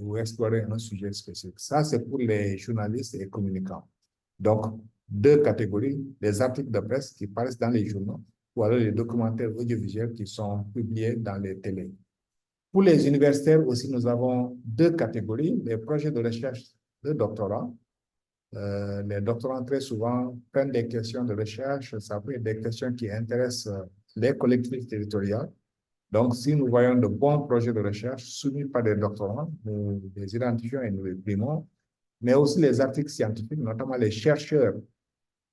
ou explorer un sujet spécifique. Ça, c'est pour les journalistes et communicants. Donc, deux catégories, les articles de presse qui paraissent dans les journaux ou alors les documentaires audiovisuels qui sont publiés dans les télés. Pour les universitaires aussi, nous avons deux catégories, les projets de recherche de doctorat. Les doctorants, très souvent, prennent des questions de recherche, ça peut être des questions qui intéressent les collectivités territoriales. Donc, si nous voyons de bons projets de recherche soumis par des doctorants, nous les identifions et nous les primons, mais aussi les articles scientifiques, notamment les chercheurs,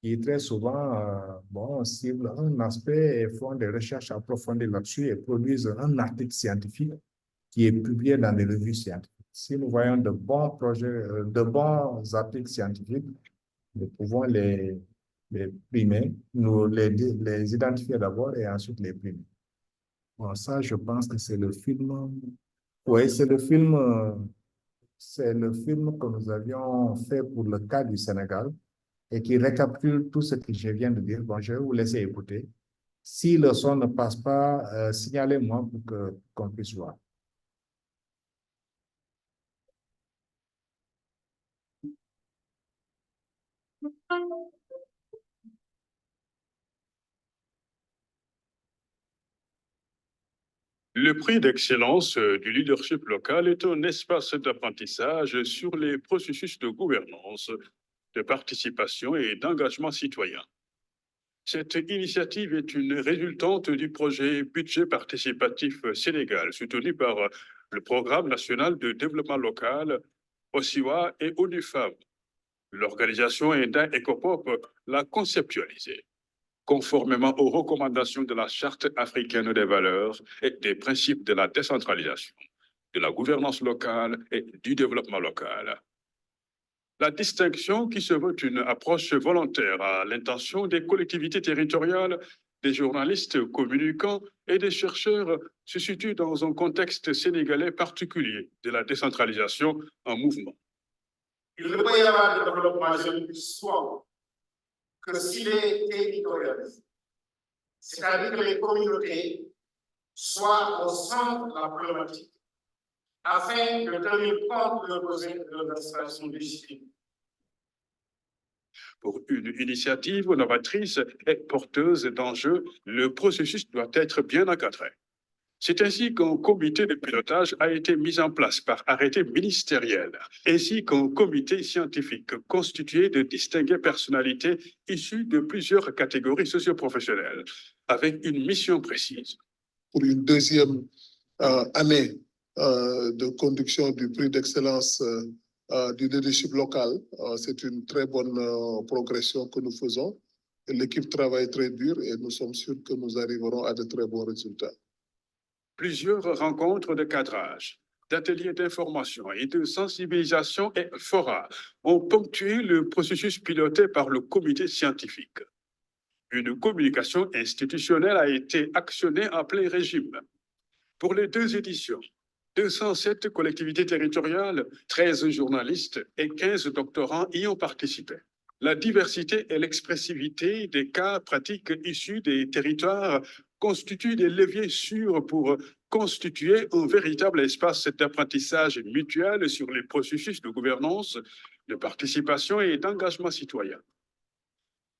qui très souvent ciblent un aspect et font des recherches approfondies là-dessus et produisent un article scientifique qui est publié dans des revues scientifiques. Si nous voyons de bons projets, de bons articles scientifiques, nous pouvons les primer, nous les identifier d'abord et ensuite les primer. Bon, ça, je pense que c'est le film. Oui, c'est le film que nous avions fait pour le cas du Sénégal et qui récapitule tout ce que je viens de dire. Bon, je vais vous laisser écouter. Si le son ne passe pas, signalez-moi pour qu'on puisse voir. Le prix d'excellence du leadership local est un espace d'apprentissage sur les processus de gouvernance, de participation et d'engagement citoyen. Cette initiative est une résultante du projet Budget participatif Sénégal, soutenu par le Programme national de développement local, OSIWA et ONU-FAM. L'organisation ENDA ECOPOP l'a conceptualisé conformément aux recommandations de la Charte africaine des valeurs et des principes de la décentralisation, de la gouvernance locale et du développement local. La distinction qui se veut une approche volontaire à l'intention des collectivités territoriales, des journalistes communicants et des chercheurs se situe dans un contexte sénégalais particulier de la décentralisation en mouvement. Il ne peut y avoir de développement économique soit que s'il est territorialisé, c'est-à-dire que les communautés soient au centre de la problématique afin de tenir compte de leurs besoins de l'administration légitime. Pour une initiative novatrice et porteuse d'enjeux, le processus doit être bien encadré. C'est ainsi qu'un comité de pilotage a été mis en place par arrêté ministériel, ainsi qu'un comité scientifique constitué de distinguées personnalités issues de plusieurs catégories socioprofessionnelles, avec une mission précise. Pour une deuxième année de conduction du prix d'excellence du leadership local, c'est une très bonne progression que nous faisons. L'équipe travaille très dur et nous sommes sûrs que nous arriverons à de très bons résultats. Plusieurs rencontres de cadrage, d'ateliers d'information et de sensibilisation et forats ont ponctué le processus piloté par le comité scientifique. Une communication institutionnelle a été actionnée en plein régime. Pour les deux éditions, 207 collectivités territoriales, 13 journalistes et 15 doctorants y ont participé. La diversité et l'expressivité des cas pratiques issus des territoires constituent des leviers sûrs pour constituer un véritable espace d'apprentissage mutuel sur les processus de gouvernance, de participation et d'engagement citoyen.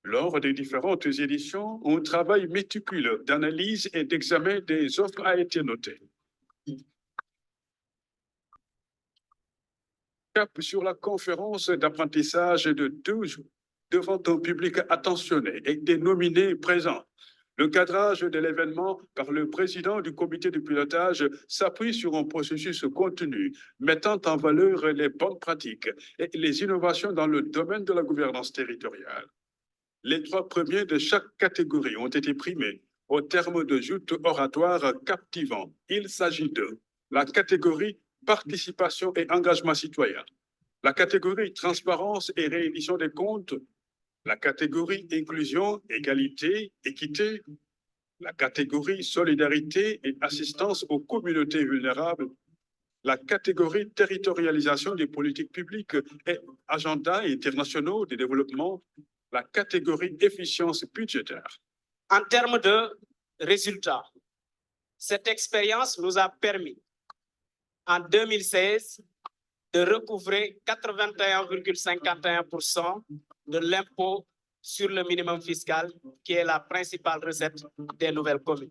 Lors des différentes éditions, un travail méticuleux d'analyse et d'examen des offres a été noté. Cap sur la conférence d'apprentissage de 2 jours devant un public attentionné et des nominés présents. Le cadrage de l'événement par le président du comité de pilotage s'appuie sur un processus continu mettant en valeur les bonnes pratiques et les innovations dans le domaine de la gouvernance territoriale. Les 3 premiers de chaque catégorie ont été primés au terme de joutes oratoires captivants. Il s'agit de la catégorie participation et engagement citoyen, la catégorie transparence et réédition des comptes, la catégorie inclusion, égalité, équité, la catégorie solidarité et assistance aux communautés vulnérables, la catégorie territorialisation des politiques publiques et agenda internationaux de développement, la catégorie efficience budgétaire. En termes de résultats, cette expérience nous a permis, en 2016, de recouvrer 81,51% de l'impôt sur le minimum fiscal, qui est la principale recette des nouvelles communes.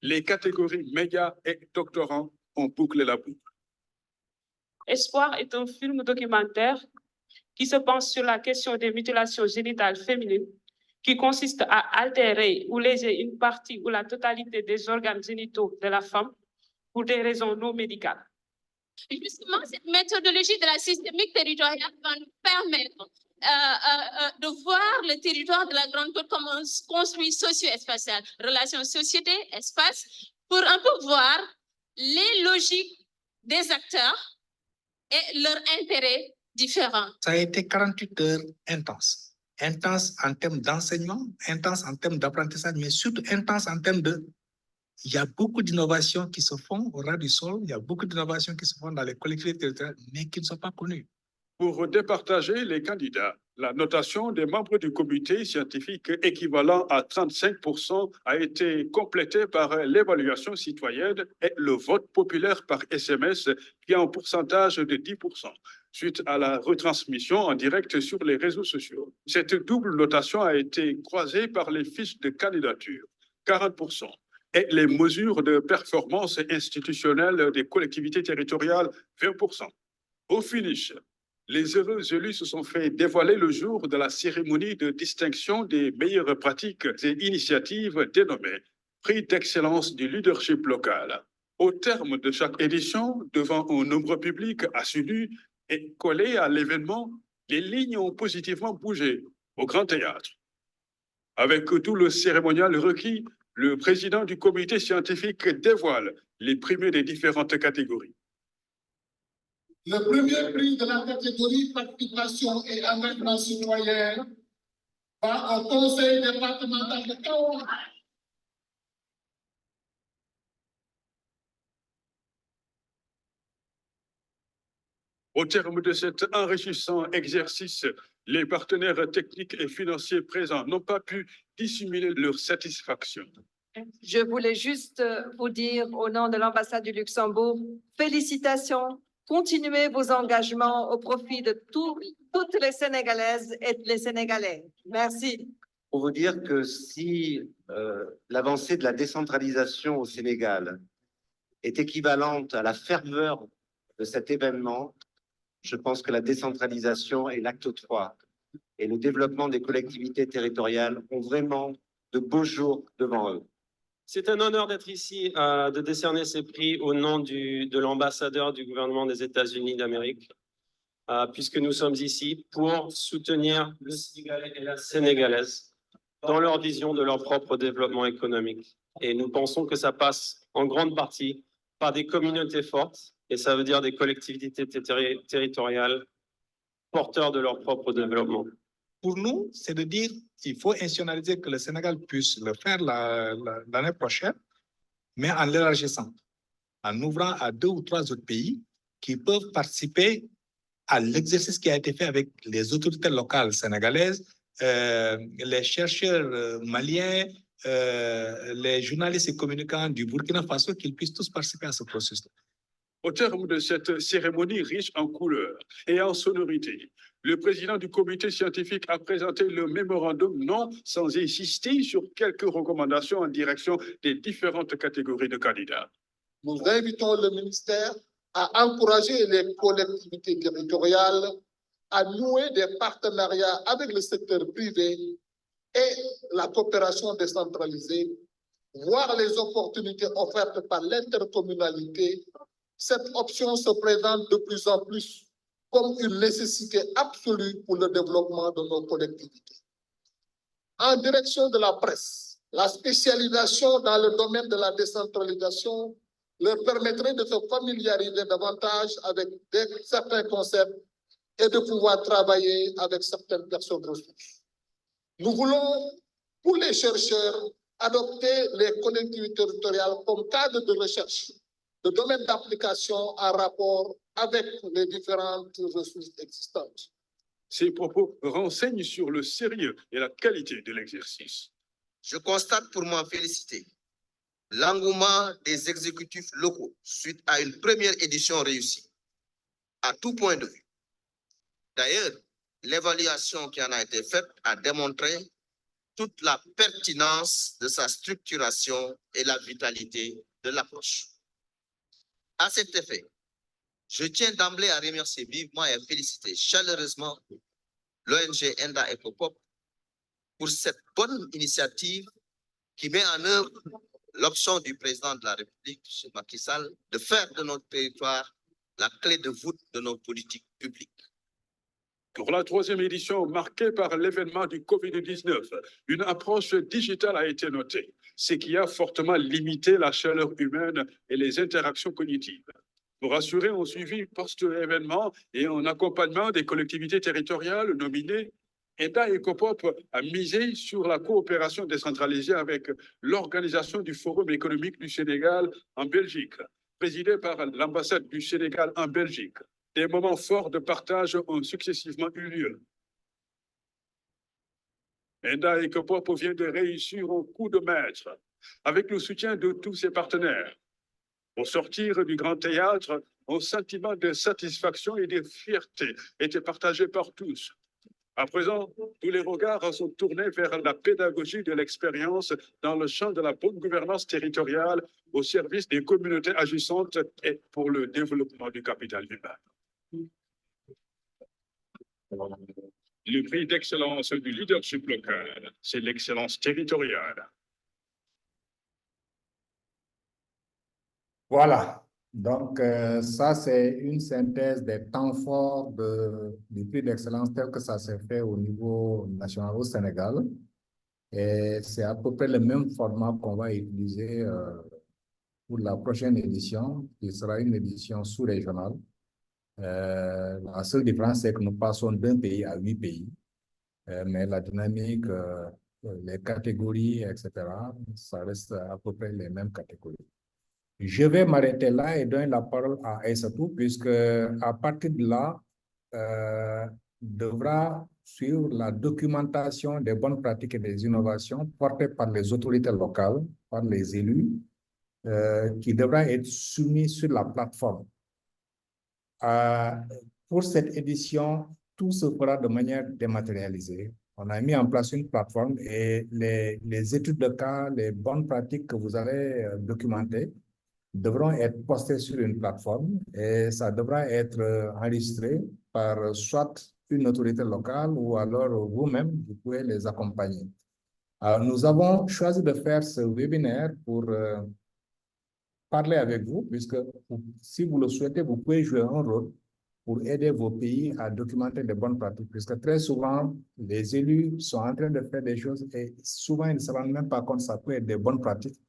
Les catégories médias et doctorants ont bouclé la boucle. Espoir est un film documentaire qui se penche sur la question des mutilations génitales féminines, qui consiste à altérer ou léser une partie ou la totalité des organes génitaux de la femme pour des raisons non médicales. Justement, cette méthodologie de la systémique territoriale va nous permettre de voir le territoire de la Grande Côte comme un construit socio-spatial, relations société-espace, pour un peu voir les logiques des acteurs et leurs intérêts différents. Ça a été 48 heures intenses. Intenses en termes d'enseignement, intenses en termes d'apprentissage, mais surtout intenses en termes de... Il y a beaucoup d'innovations qui se font au ras du sol, il y a beaucoup d'innovations qui se font dans les collectivités territoriales, mais qui ne sont pas connues. Pour départager les candidats, la notation des membres du comité scientifique équivalent à 35% a été complétée par l'évaluation citoyenne et le vote populaire par SMS qui a un pourcentage de 10%, suite à la retransmission en direct sur les réseaux sociaux. Cette double notation a été croisée par les fiches de candidature, 40%. Et les mesures de performance institutionnelle des collectivités territoriales, 20%. Au finish, les heureux élus se sont fait dévoiler le jour de la cérémonie de distinction des meilleures pratiques et initiatives dénommée Prix d'excellence du leadership local. Au terme de chaque édition, devant un nombre public assidu et collé à l'événement, les lignes ont positivement bougé au Grand Théâtre. Avec tout le cérémonial requis, le président du comité scientifique dévoile les primés des différentes catégories. Le premier prix de la catégorie participation et engagement citoyen va au conseil départemental de Kaolack. Au terme de cet enrichissant exercice, les partenaires techniques et financiers présents n'ont pas pu dissimuler leur satisfaction. Je voulais juste vous dire au nom de l'ambassade du Luxembourg, félicitations, continuez vos engagements au profit de toutes les Sénégalaises et les Sénégalais. Merci. Pour vous dire que si l'avancée de la décentralisation au Sénégal est équivalente à la ferveur de cet événement, je pense que la décentralisation est l'acte 3 et le développement des collectivités territoriales ont vraiment de beaux jours devant eux. C'est un honneur d'être ici, de décerner ces prix au nom de l'ambassadeur du gouvernement des États-Unis d'Amérique, puisque nous sommes ici pour soutenir le Sénégalais et la Sénégalaise dans leur vision de leur propre développement économique. Et nous pensons que ça passe en grande partie par des communautés fortes, et ça veut dire des collectivités territoriales porteurs de leur propre développement. Pour nous, c'est de dire qu'il faut institutionnaliser que le Sénégal puisse le faire l'année prochaine, mais en l'élargissant, en ouvrant à 2 ou 3 autres pays qui peuvent participer à l'exercice qui a été fait avec les autorités locales sénégalaises, les chercheurs maliens, les journalistes et communicants du Burkina Faso, qu'ils puissent tous participer à ce processus. Au terme de cette cérémonie riche en couleurs et en sonorités, le président du comité scientifique a présenté le mémorandum non sans insister sur quelques recommandations en direction des différentes catégories de candidats. Nous invitons le ministère à encourager les collectivités territoriales à nouer des partenariats avec le secteur privé et la coopération décentralisée, voir les opportunités offertes par l'intercommunalité. Cette option se présente de plus en plus comme une nécessité absolue pour le développement de nos collectivités. En direction de la presse, la spécialisation dans le domaine de la décentralisation leur permettrait de se familiariser davantage avec certains concepts et de pouvoir travailler avec certaines personnes ressources. Nous voulons, pour les chercheurs, adopter les collectivités territoriales comme cadre de recherche de domaines d'application en rapport avec les différentes ressources existantes. Ces propos renseignent sur le sérieux et la qualité de l'exercice. Je constate pour m'en féliciter l'engouement des exécutifs locaux suite à une première édition réussie, à tout point de vue. D'ailleurs, l'évaluation qui en a été faite a démontré toute la pertinence de sa structuration et la vitalité de l'approche. À cet effet, je tiens d'emblée à remercier vivement et à féliciter chaleureusement l'ONG ENDA EcoPop pour cette bonne initiative qui met en œuvre l'option du président de la République, M. Macky Sall, de faire de notre territoire la clé de voûte de nos politiques publiques. Pour la 3e édition marquée par l'événement du Covid-19, une approche digitale a été notée, ce qui a fortement limité la chaleur humaine et les interactions cognitives. Pour assurer un suivi post-événement et un accompagnement des collectivités territoriales nominées, ENDA EcoPop a misé sur la coopération décentralisée avec l'Organisation du Forum économique du Sénégal en Belgique, présidée par l'ambassade du Sénégal en Belgique. Des moments forts de partage ont successivement eu lieu. ENDA EcoPop vient de réussir un coup de maître avec le soutien de tous ses partenaires. Au sortir du Grand Théâtre, un sentiment de satisfaction et de fierté était partagé par tous. À présent, tous les regards sont tournés vers la pédagogie de l'expérience dans le champ de la bonne gouvernance territoriale au service des communautés agissantes et pour le développement du capital humain. Le prix d'excellence du leadership local, c'est l'excellence territoriale. Voilà, donc ça c'est une synthèse des temps forts du prix d'excellence tel que ça s'est fait au niveau national au Sénégal. Et c'est à peu près le même format qu'on va utiliser pour la prochaine édition, qui sera une édition sous-régionale. La seule différence, c'est que nous passons d'un pays à 8 pays, mais la dynamique, les catégories, etc., ça reste à peu près les mêmes catégories. Je vais m'arrêter là et donner la parole à Aïssatou, puisque à partir de là, devra suivre la documentation des bonnes pratiques et des innovations portées par les autorités locales, par les élus, qui devra être soumis sur la plateforme. Pour cette édition, tout se fera de manière dématérialisée. On a mis en place une plateforme et les études de cas, les bonnes pratiques que vous allez documenter devront être postées sur une plateforme et ça devra être enregistré par soit une autorité locale ou alors vous-même, vous pouvez les accompagner. Alors, nous avons choisi de faire ce webinaire pour parler avec vous, puisque si vous le souhaitez, vous pouvez jouer un rôle pour aider vos pays à documenter de bonnes pratiques, puisque très souvent, les élus sont en train de faire des choses et souvent, ils ne se rendent même pas compte que ça peut être des bonnes pratiques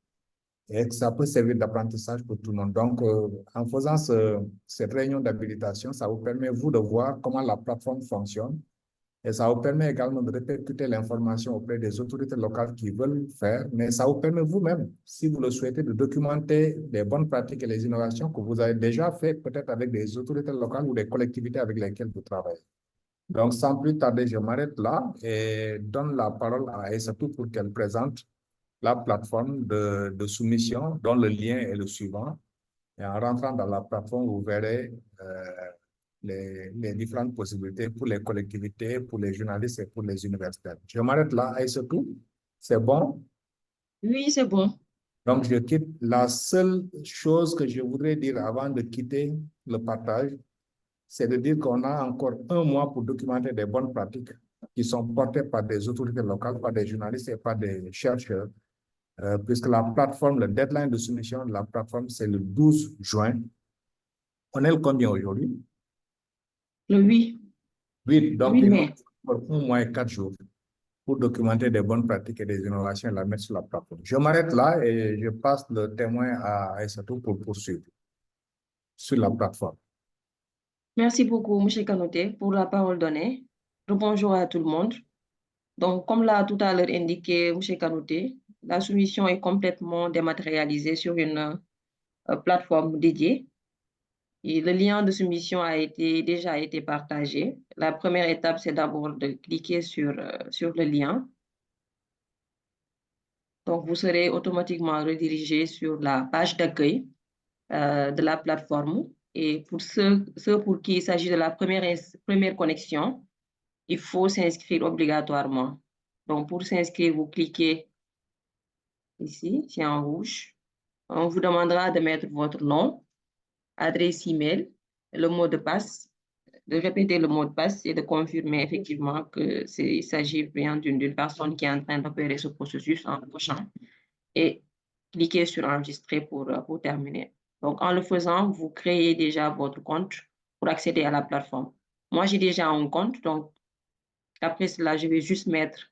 et que ça peut servir d'apprentissage pour tout le monde. Donc, en faisant cette réunion d'habilitation, ça vous permet, vous, de voir comment la plateforme fonctionne et ça vous permet également de répercuter l'information auprès des autorités locales qui veulent faire, mais ça vous permet vous-même, si vous le souhaitez, de documenter les bonnes pratiques et les innovations que vous avez déjà fait peut-être avec des autorités locales ou des collectivités avec lesquelles vous travaillez. Donc, sans plus tarder, je m'arrête là et donne la parole à Aïssatou pour qu'elle présente la plateforme de soumission dont le lien est le suivant. Et en rentrant dans la plateforme, vous verrez les différentes possibilités pour les collectivités, pour les journalistes et pour les universitaires. Je m'arrête là, Aïssatou. C'est bon? Oui, c'est bon. Donc, je quitte. La seule chose que je voudrais dire avant de quitter le partage, c'est de dire qu'on a encore 1 mois pour documenter des bonnes pratiques qui sont portées par des autorités locales, par des journalistes et par des chercheurs. Puisque la plateforme, le deadline de soumission de la plateforme, c'est le 12 juin. On est le combien aujourd'hui? Le 8. 8, donc 8 il mai. nous faut 1 mois et 4 jours pour documenter des bonnes pratiques et des innovations et la mettre sur la plateforme. Je m'arrête là et je passe le témoin à Aïssatou pour poursuivre sur la plateforme. Merci beaucoup, M. Kanoté, pour la parole donnée. Bonjour à tout le monde. Donc, comme l'a tout à l'heure indiqué M. Kanoté, La soumission est complètement dématérialisée sur une plateforme dédiée. Et le lien de soumission a déjà été partagé. La première étape, c'est d'abord de cliquer sur le lien. Donc, vous serez automatiquement redirigé sur la page d'accueil de la plateforme. Et pour ceux pour qui il s'agit de la première connexion, il faut s'inscrire obligatoirement. Donc, pour s'inscrire, vous cliquez ici, c'est en rouge. On vous demandera de mettre votre nom, adresse email, le mot de passe, de répéter le mot de passe et de confirmer effectivement qu'il s'agit bien d'une personne qui est en train d'opérer ce processus en cochant et cliquez sur enregistrer pour terminer. Donc, en le faisant, vous créez déjà votre compte pour accéder à la plateforme. Moi, j'ai déjà un compte, donc après cela, je vais juste mettre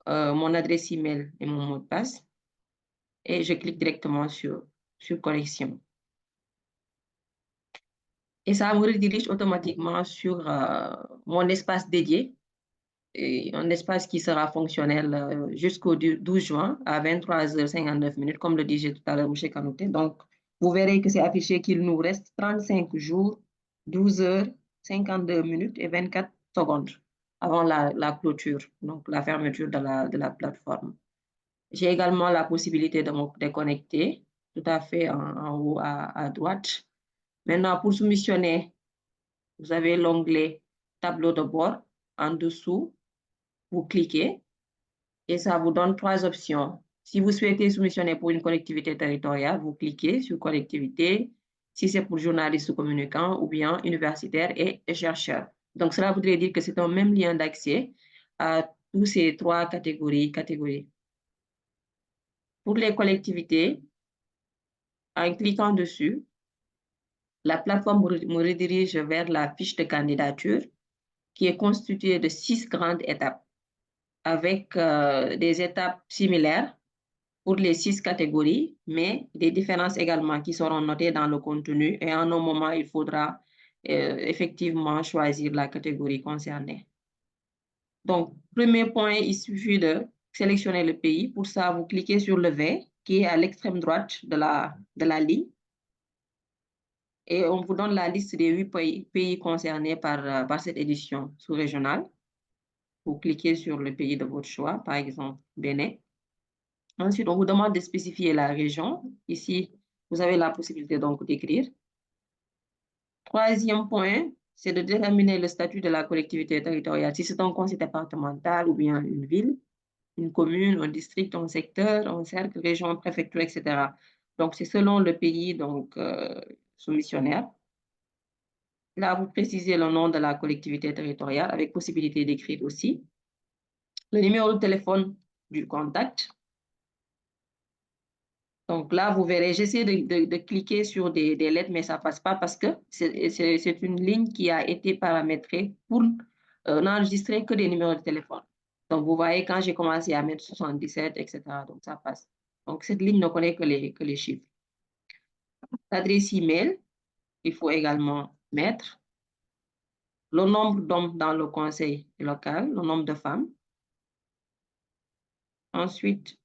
mon adresse email et mon mot de passe et je clique directement sur connexion. Et ça me redirige automatiquement sur mon espace dédié, et un espace qui sera fonctionnel jusqu'au 12 juin à 23h59, comme le disait tout à l'heure M. Kanouté. Donc, vous verrez que c'est affiché qu'il nous reste 35 jours, 12h52 et 24 secondes avant la clôture, donc la fermeture de la plateforme. J'ai également la possibilité de me déconnecter, tout à fait en haut à droite. Maintenant, pour soumissionner, vous avez l'onglet tableau de bord. En dessous, vous cliquez et ça vous donne 3 options. Si vous souhaitez soumissionner pour une collectivité territoriale, vous cliquez sur collectivité. Si c'est pour journalistes ou communicants ou bien universitaires et chercheurs. Donc, cela voudrait dire que c'est un même lien d'accès à toutes ces 3 catégories. Pour les collectivités, en cliquant dessus, la plateforme me redirige vers la fiche de candidature qui est constituée de 6 grandes étapes avec des étapes similaires pour les 6 catégories, mais des différences également qui seront notées dans le contenu et en un moment, il faudra effectivement choisir la catégorie concernée. Donc, premier point, il suffit de sélectionner le pays. Pour ça, vous cliquez sur le V qui est à l'extrême droite de la ligne. Et on vous donne la liste des 8 pays concernés par cette édition sous-régionale. Vous cliquez sur le pays de votre choix, par exemple Bénin. Ensuite, on vous demande de spécifier la région. Ici, vous avez la possibilité donc d'écrire. Troisième point, c'est de déterminer le statut de la collectivité territoriale. Si c'est un conseil départemental ou bien une ville, une commune, un district, un secteur, un cercle, région, préfecture, etc. Donc, c'est selon le pays donc, soumissionnaire. Là, vous précisez le nom de la collectivité territoriale avec possibilité d'écrire aussi. Le numéro de téléphone du contact. Donc là, vous verrez, j'essaie de cliquer sur des lettres, mais ça ne passe pas parce que c'est une ligne qui a été paramétrée pour n'enregistrer que des numéros de téléphone. Donc, vous voyez, quand j'ai commencé à mettre 77, etc., donc ça passe. Donc, cette ligne ne connaît que les chiffres. L'adresse email, il faut également mettre le nombre d'hommes dans le conseil local, le nombre de femmes. Ensuite,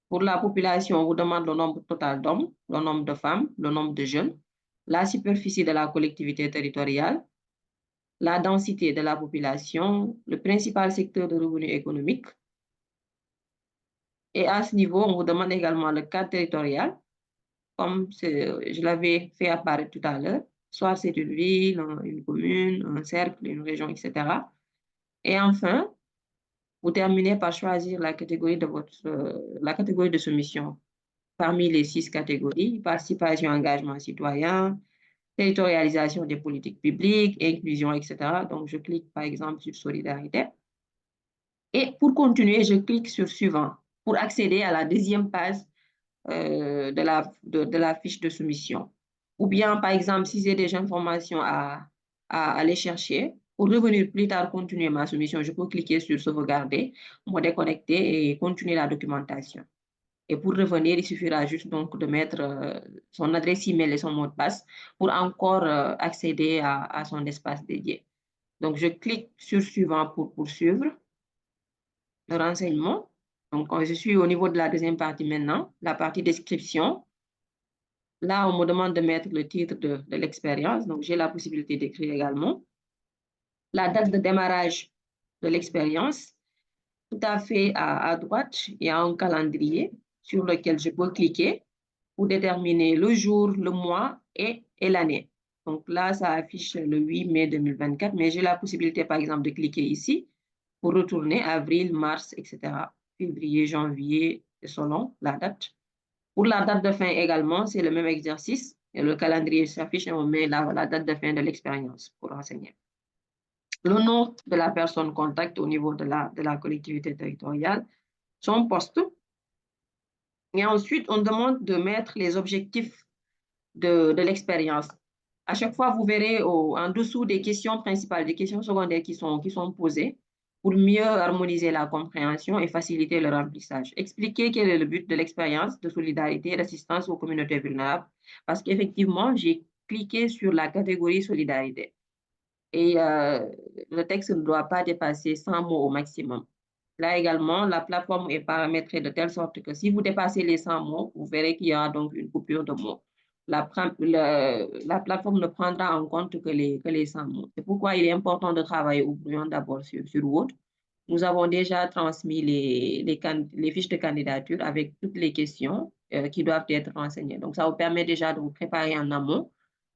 pour la population, on vous demande le nombre total d'hommes, le nombre de femmes, le nombre de jeunes, la superficie de la collectivité territoriale, la densité de la population, le principal secteur de revenus économiques. Et à ce niveau, on vous demande également le cadre territorial, comme je l'avais fait apparaître tout à l'heure, soit c'est une ville, une commune, un cercle, une région, etc. Et enfin, vous terminez par choisir la catégorie de soumission. Parmi les 6 catégories, participation, engagement citoyen, territorialisation des politiques publiques, inclusion, etc. Donc, je clique par exemple sur solidarité. Et pour continuer, je clique sur suivant pour accéder à la deuxième page de la fiche de soumission. Ou bien, par exemple, si j'ai des informations à aller chercher, pour revenir plus tard, continuer ma soumission, je peux cliquer sur sauvegarder, me déconnecter et continuer la documentation. Et pour revenir, il suffira juste donc de mettre son adresse email et son mot de passe pour encore accéder à son espace dédié. Donc, je clique sur suivant pour poursuivre le renseignement. Donc, je suis au niveau de la deuxième partie maintenant, la partie description. Là, on me demande de mettre le titre de l'expérience. Donc, j'ai la possibilité d'écrire également. La date de démarrage de l'expérience. Tout à fait à droite, il y a un calendrier sur lequel je peux cliquer pour déterminer le jour, le mois et l'année. Donc là, ça affiche le 8 mai 2024, mais j'ai la possibilité, par exemple, de cliquer ici pour retourner avril, mars, etc. Février, janvier, selon la date. Pour la date de fin également, c'est le même exercice. Et le calendrier s'affiche et on met la date de fin de l'expérience pour enseigner. Le nom de la personne contact au niveau de la collectivité territoriale, son poste. Et ensuite, on demande de mettre les objectifs de l'expérience. À chaque fois, vous verrez en dessous des questions principales, des questions secondaires qui sont posées pour mieux harmoniser la compréhension et faciliter le remplissage. Expliquer quel est le but de l'expérience de solidarité et d'assistance aux communautés vulnérables, parce qu'effectivement, j'ai cliqué sur la catégorie solidarité. Et le texte ne doit pas dépasser 100 mots au maximum. Là également, la plateforme est paramétrée de telle sorte que si vous dépassez les 100 mots, vous verrez qu'il y a donc une coupure de mots. La plateforme ne prendra en compte que les 100 mots. C'est pourquoi il est important de travailler au brouillon d'abord sur Word. Nous avons déjà transmis les fiches de candidature avec toutes les questions qui doivent être renseignées. Donc, ça vous permet déjà de vous préparer en amont,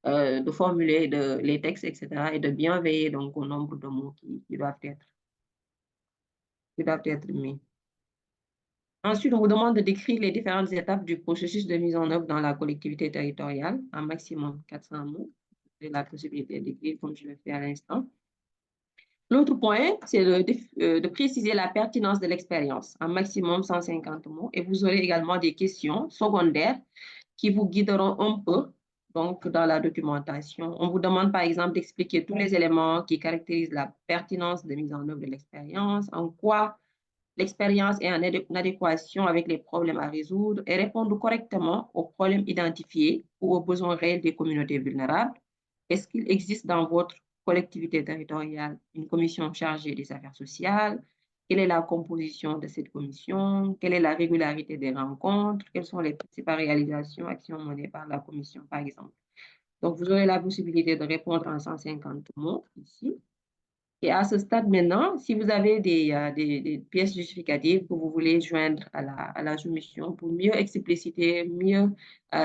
de formuler les textes, etc. et de bien veiller donc, au nombre de mots qui doivent être mis. Ensuite, on vous demande de décrire les différentes étapes du processus de mise en œuvre dans la collectivité territoriale, un maximum 400 mots. Vous avez la possibilité d'écrire comme je le fais à l'instant. L'autre point, c'est de préciser la pertinence de l'expérience, un maximum 150 mots. Et vous aurez également des questions secondaires qui vous guideront un peu donc, dans la documentation. On vous demande par exemple d'expliquer tous les éléments qui caractérisent la pertinence de mise en œuvre de l'expérience, en quoi l'expérience est en adéquation avec les problèmes à résoudre et répondre correctement aux problèmes identifiés ou aux besoins réels des communautés vulnérables. Est-ce qu'il existe dans votre collectivité territoriale une commission chargée des affaires sociales? Quelle est la composition de cette commission? Quelle est la régularité des rencontres? Quelles sont les principales réalisations, actions menées par la commission, par exemple? Donc, vous aurez la possibilité de répondre en 150 mots ici. Et à ce stade maintenant, si vous avez des pièces justificatives que vous voulez joindre à la soumission pour mieux expliciter, mieux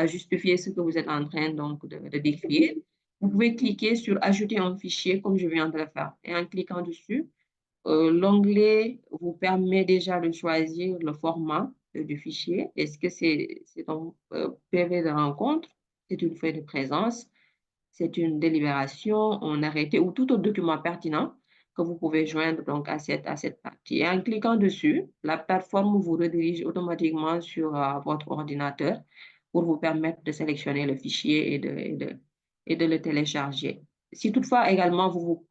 justifier ce que vous êtes en train donc, de décrire, vous pouvez cliquer sur « Ajouter un fichier » comme je viens de le faire. Et en cliquant dessus, l'onglet vous permet déjà de choisir le format du fichier. Est-ce que c'est un PV de rencontre? C'est une feuille de présence? C'est une délibération, un arrêté ou tout autre document pertinent que vous pouvez joindre donc à cette partie. Et en cliquant dessus, la plateforme vous redirige automatiquement sur votre ordinateur pour vous permettre de sélectionner le fichier et de le télécharger. Si toutefois également vous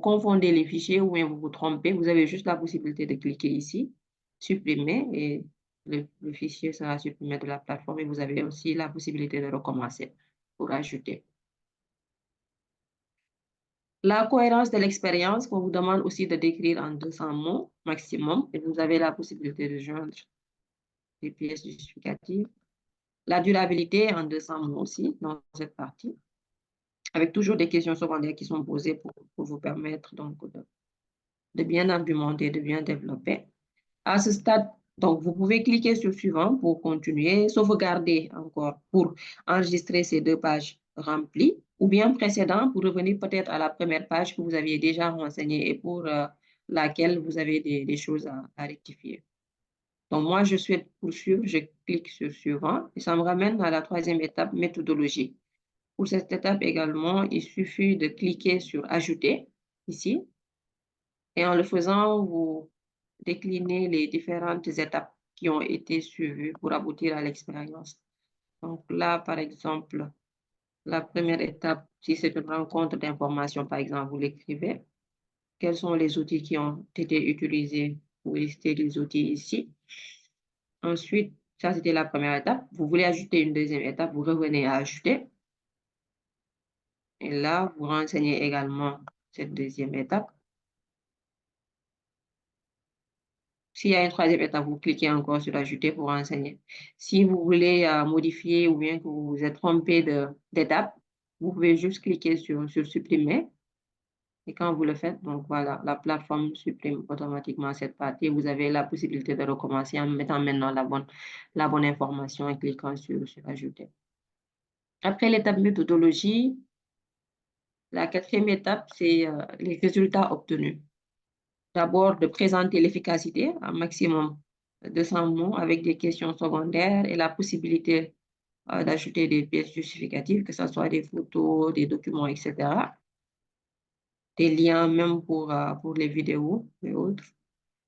confondez les fichiers ou bien vous vous trompez, vous avez juste la possibilité de cliquer ici, supprimer, et le fichier sera supprimé de la plateforme et vous avez aussi la possibilité de recommencer pour ajouter. La cohérence de l'expérience, qu'on vous demande aussi de décrire en 200 mots maximum, et vous avez la possibilité de joindre des pièces justificatives. La durabilité en 200 mots aussi dans cette partie, avec toujours des questions secondaires qui sont posées pour vous permettre donc de bien argumenter, de bien développer. À ce stade, donc vous pouvez cliquer sur suivant pour continuer, sauvegarder encore pour enregistrer ces 2 pages remplies, ou bien précédent pour revenir peut-être à la première page que vous aviez déjà renseignée et pour laquelle vous avez des choses à rectifier. Donc moi, je souhaite poursuivre, je clique sur suivant et ça me ramène à la 3e étape, méthodologie. Pour cette étape également, il suffit de cliquer sur ajouter ici et en le faisant, vous déclinez les différentes étapes qui ont été suivies pour aboutir à l'expérience. Donc là, par exemple, la première étape, si c'est une rencontre d'information, par exemple, vous l'écrivez. Quels sont les outils qui ont été utilisés? Vous listez les outils ici. Ensuite, ça c'était la première étape. Vous voulez ajouter une 2e étape, vous revenez à ajouter. Et là, vous renseignez également cette 2e étape. S'il y a une troisième étape, vous cliquez encore sur ajouter pour renseigner. Si vous voulez modifier ou bien que vous vous êtes trompé d'étape, vous pouvez juste cliquer sur supprimer. Et quand vous le faites, donc voilà, la plateforme supprime automatiquement cette partie. Vous avez la possibilité de recommencer en mettant maintenant la bonne information et cliquant sur ajouter. Après l'étape méthodologie, la quatrième étape, c'est les résultats obtenus. D'abord, de présenter l'efficacité, un maximum de 200 mots avec des questions secondaires et la possibilité d'ajouter des pièces justificatives, que ce soit des photos, des documents, etc. Des liens même pour les vidéos et autres.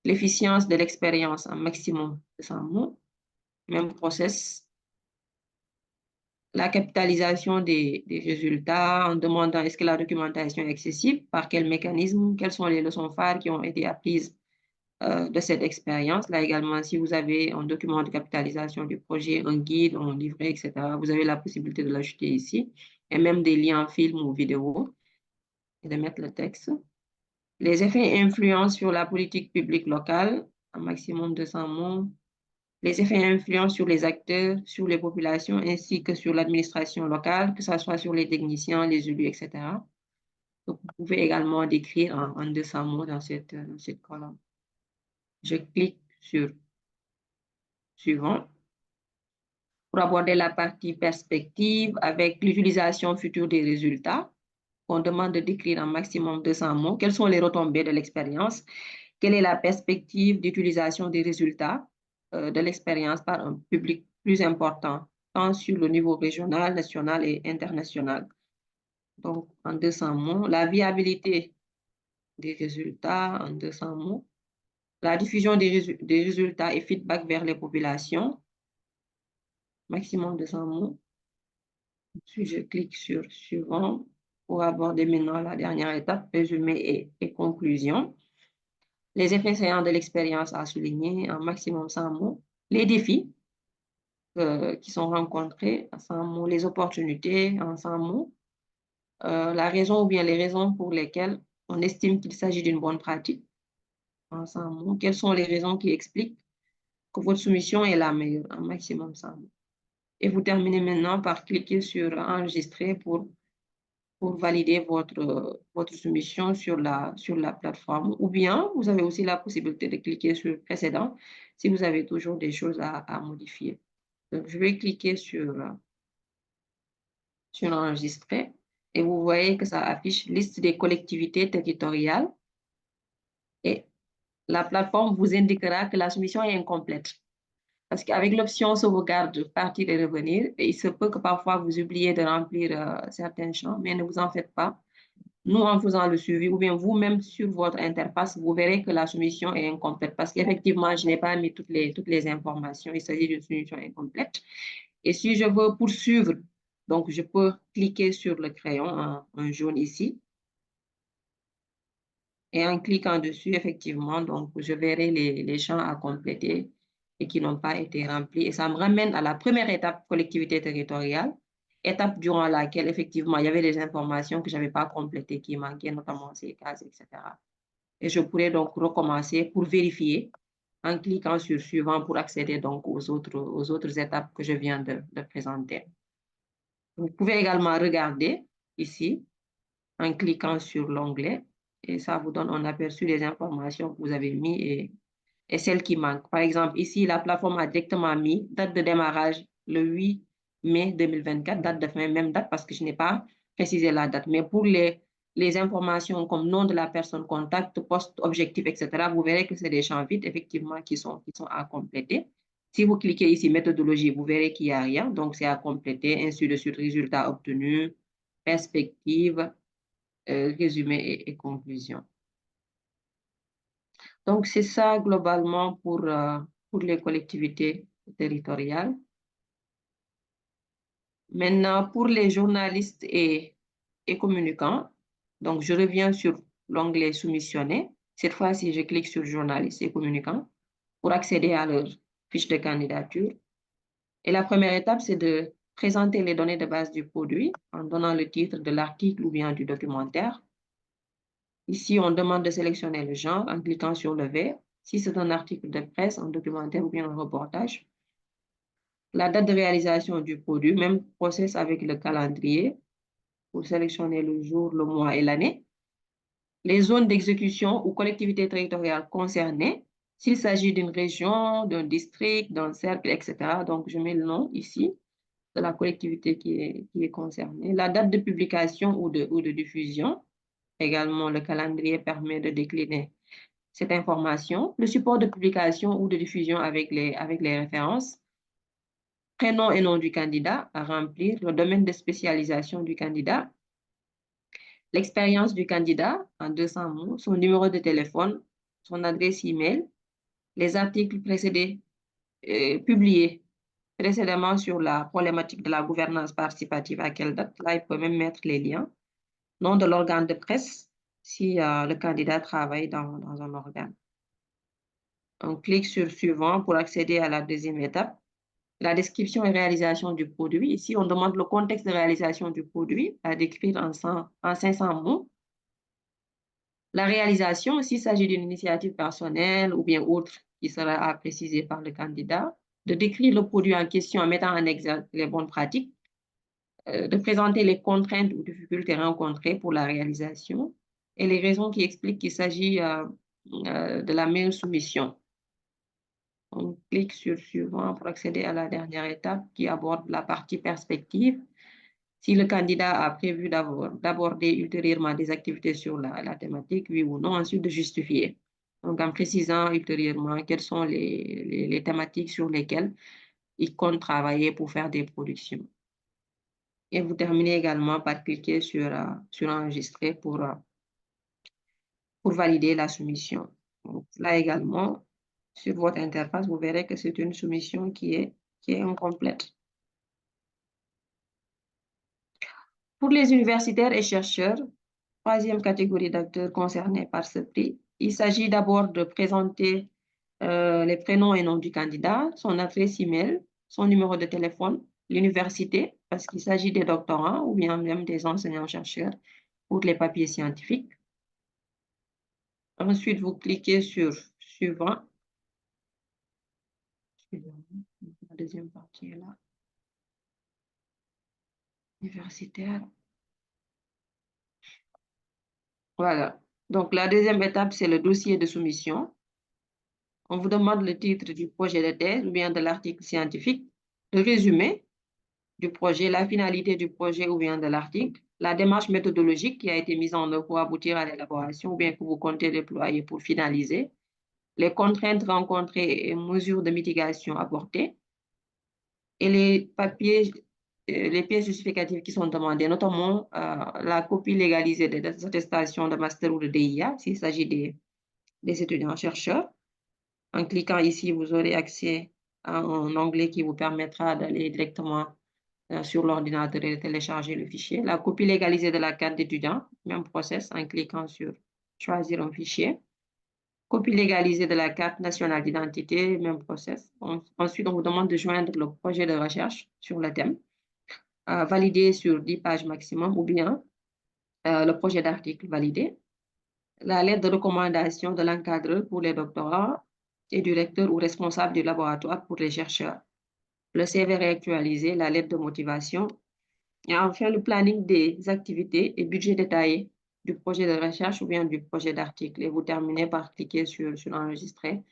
L'efficience de l'expérience, un maximum de 100 mots. Même process. La capitalisation des résultats en demandant est-ce que la documentation est accessible, par quel mécanisme, quelles sont les leçons phares qui ont été apprises de cette expérience. Là également, si vous avez un document de capitalisation du projet, un guide, un livret, etc., vous avez la possibilité de l'ajouter ici, et même des liens film ou vidéo, et de mettre le texte. Les effets et influences sur la politique publique locale, un maximum de 100 mots. Les effets et influences sur les acteurs, sur les populations, ainsi que sur l'administration locale, que ce soit sur les techniciens, les élus, etc. Donc, vous pouvez également décrire en 200 mots dans cette colonne. Je clique sur suivant pour aborder la partie perspective avec l'utilisation future des résultats. On demande de décrire un maximum de 100 mots. Quelles sont les retombées de l'expérience? Quelle est la perspective d'utilisation des résultats de l'expérience par un public plus important, tant sur le niveau régional, national et international? Donc, en 200 mots, la viabilité des résultats en 200 mots, la diffusion des résultats et feedback vers les populations, maximum de 100 mots. Ensuite, je clique sur suivant pour aborder maintenant la dernière étape, résumé et conclusion. Les effets saillants de l'expérience à souligner, un maximum 100 mots. Les défis qui sont rencontrés, à 100 mots. Les opportunités, en 100 mots. La raison ou bien les raisons pour lesquelles on estime qu'il s'agit d'une bonne pratique, en 100 mots. Quelles sont les raisons qui expliquent que votre soumission est la meilleure, un maximum 100 mots. Et vous terminez maintenant par cliquer sur enregistrer pour valider votre soumission sur la plateforme. Ou bien, vous avez aussi la possibilité de cliquer sur précédent si vous avez toujours des choses à modifier. Donc, je vais cliquer sur enregistrer et vous voyez que ça affiche liste des collectivités territoriales et la plateforme vous indiquera que la soumission est incomplète. Parce qu'avec l'option sauvegarde, partir et revenir, il se peut que parfois vous oubliez de remplir certains champs, mais ne vous en faites pas. Nous, en faisant le suivi, ou bien vous-même sur votre interface, vous verrez que la soumission est incomplète parce qu'effectivement, je n'ai pas mis toutes les informations. Il s'agit d'une soumission incomplète. Et si je veux poursuivre, donc je peux cliquer sur le crayon en jaune ici. Et en cliquant dessus, effectivement, donc je verrai les champs à compléter et qui n'ont pas été remplis. Et ça me ramène à la première étape, collectivité territoriale, étape durant laquelle, effectivement, il y avait des informations que je n'avais pas complétées, qui manquaient, notamment ces cases, etc. Et je pourrais donc recommencer pour vérifier en cliquant sur suivant pour accéder donc aux autres étapes que je viens de présenter. Vous pouvez également regarder ici en cliquant sur l'onglet et ça vous donne un aperçu des informations que vous avez mis et celles qui manquent. Par exemple, ici, la plateforme a directement mis date de démarrage le 8 mai 2024, date de fin, même date parce que je n'ai pas précisé la date. Mais pour les informations comme nom de la personne, contact, poste, objectif, etc., vous verrez que c'est des champs vides, effectivement, qui sont à compléter. Si vous cliquez ici, méthodologie, vous verrez qu'il n'y a rien. Donc, c'est à compléter, ainsi de suite, résultats obtenus, perspective, résumé et conclusion. Donc, c'est ça globalement pour les collectivités territoriales. Maintenant, pour les journalistes et communicants, donc je reviens sur l'onglet soumissionner. Cette fois-ci, je clique sur journalistes et communicants pour accéder à leur fiche de candidature. Et la première étape, c'est de présenter les données de base du produit en donnant le titre de l'article ou bien du documentaire. Ici, on demande de sélectionner le genre en cliquant sur le vert. si c'est un article de presse, un documentaire ou bien un reportage. La date de réalisation du produit, même process avec le calendrier pour sélectionner le jour, le mois et l'année. Les zones d'exécution ou collectivités territoriales concernées, s'il s'agit d'une région, d'un district, d'un cercle, etc. Donc, je mets le nom ici de la collectivité qui est concernée. La date de publication ou de diffusion. Également, le calendrier permet de décliner cette information. Le support de publication ou de diffusion avec les références. Prénom et nom du candidat à remplir, le domaine de spécialisation du candidat, l'expérience du candidat en 200 mots, son numéro de téléphone, son adresse email, les articles précédés, publiés précédemment sur la problématique de la gouvernance participative, à quelle date. Là, il peut même mettre les liens. Nom de l'organe de presse, si le candidat travaille dans un organe. On clique sur suivant pour accéder à la deuxième étape. La description et réalisation du produit. Ici, on demande le contexte de réalisation du produit à décrire en 500 mots. La réalisation, s'il s'agit d'une initiative personnelle ou bien autre qui sera à préciser par le candidat. De décrire le produit en question en mettant en exergue les bonnes pratiques. De présenter les contraintes ou difficultés rencontrées pour la réalisation et les raisons qui expliquent qu'il s'agit de la meilleure soumission. On clique sur suivant pour accéder à la dernière étape qui aborde la partie perspective. Si le candidat a prévu d'aborder ultérieurement des activités sur la thématique, oui ou non, ensuite de justifier. Donc, en précisant ultérieurement quelles sont les thématiques sur lesquelles il compte travailler pour faire des productions. Et vous terminez également par cliquer sur enregistrer pour valider la soumission. Donc, là également, sur votre interface, vous verrez que c'est une soumission qui est incomplète. Pour les universitaires et chercheurs, troisième catégorie d'acteurs concernés par ce prix, il s'agit d'abord de présenter les prénoms et noms du candidat, son adresse email, son numéro de téléphone, l'université, parce qu'il s'agit des doctorants ou bien même des enseignants-chercheurs pour les papiers scientifiques. Ensuite, vous cliquez sur suivant. La deuxième partie est là. Universitaire. Voilà. Donc, la deuxième étape, c'est le dossier de soumission. On vous demande le titre du projet de thèse ou bien de l'article scientifique, le résumé du projet, la finalité du projet ou bien de l'article, la démarche méthodologique qui a été mise en œuvre pour aboutir à l'élaboration ou bien que vous comptez déployer pour finaliser, les contraintes rencontrées et mesures de mitigation apportées, et les papiers, les pièces justificatives qui sont demandées, notamment la copie légalisée des attestations de master ou de DIA, s'il s'agit des étudiants-chercheurs. En cliquant ici, vous aurez accès à un onglet qui vous permettra d'aller directement sur l'ordinateur et de télécharger le fichier. La copie légalisée de la carte d'étudiant, même process, en cliquant sur choisir un fichier. Copie légalisée de la carte nationale d'identité, même process. Ensuite, on vous demande de joindre le projet de recherche sur le thème, validé sur 10 pages maximum, ou bien le projet d'article validé. La lettre de recommandation de l'encadreur pour les doctorats et du recteur ou responsable du laboratoire pour les chercheurs. Le CV réactualisé, la lettre de motivation. Et enfin, le planning des activités et budget détaillé du projet de recherche ou bien du projet d'article. Et vous terminez par cliquer sur enregistrer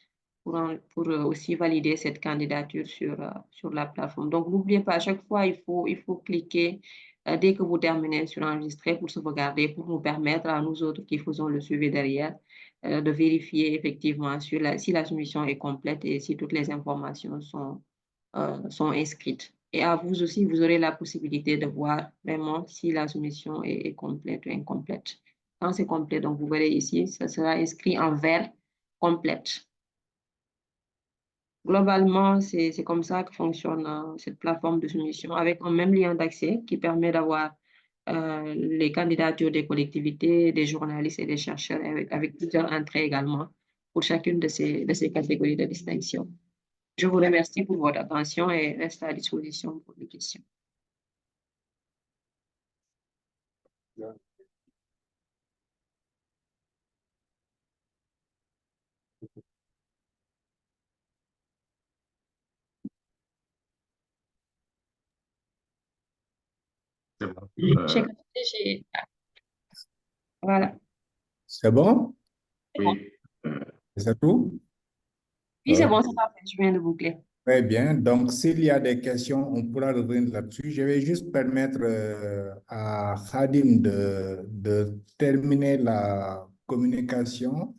pour aussi valider cette candidature sur la plateforme. Donc, n'oubliez pas, à chaque fois, il faut cliquer dès que vous terminez sur enregistrer pour sauvegarder, pour nous permettre à nous autres qui faisons le suivi derrière de vérifier effectivement si la soumission est complète et si toutes les informations sont inscrites. Et à vous aussi, vous aurez la possibilité de voir vraiment si la soumission est complète ou incomplète. Quand c'est complet, donc vous verrez ici, ça sera inscrit en vert complète. Globalement, c'est comme ça que fonctionne cette plateforme de soumission avec un même lien d'accès qui permet d'avoir les candidatures des collectivités, des journalistes et des chercheurs avec plusieurs entrées également pour chacune de ces catégories de distinction. Je vous remercie pour votre attention et reste à disposition pour les questions. Voilà. C'est bon? Oui. C'est tout? Oui, c'est bon, c'est parfait. Je viens de boucler. Très bien. Donc, s'il y a des questions, on pourra revenir là-dessus. Je vais juste permettre à Khadim de terminer la communication.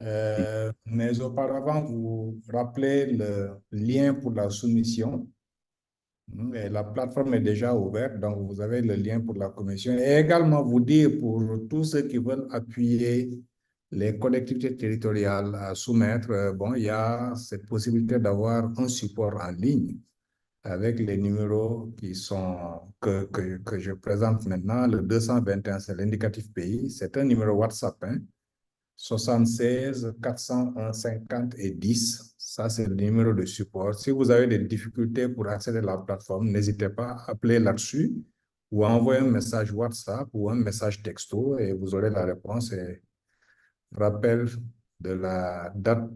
Mais auparavant, vous rappelez le lien pour la soumission. Et la plateforme est déjà ouverte, donc vous avez le lien pour la commission. Et également vous dire pour tous ceux qui veulent appuyer les collectivités territoriales à soumettre, bon, il y a cette possibilité d'avoir un support en ligne avec les numéros qui sont, que je présente maintenant. Le 221, c'est l'indicatif pays. C'est un numéro WhatsApp, hein? 76 401 50 et 10. Ça, c'est le numéro de support. Si vous avez des difficultés pour accéder à la plateforme, n'hésitez pas à appeler là-dessus ou à envoyer un message WhatsApp ou un message texto et vous aurez la réponse et rappel de la date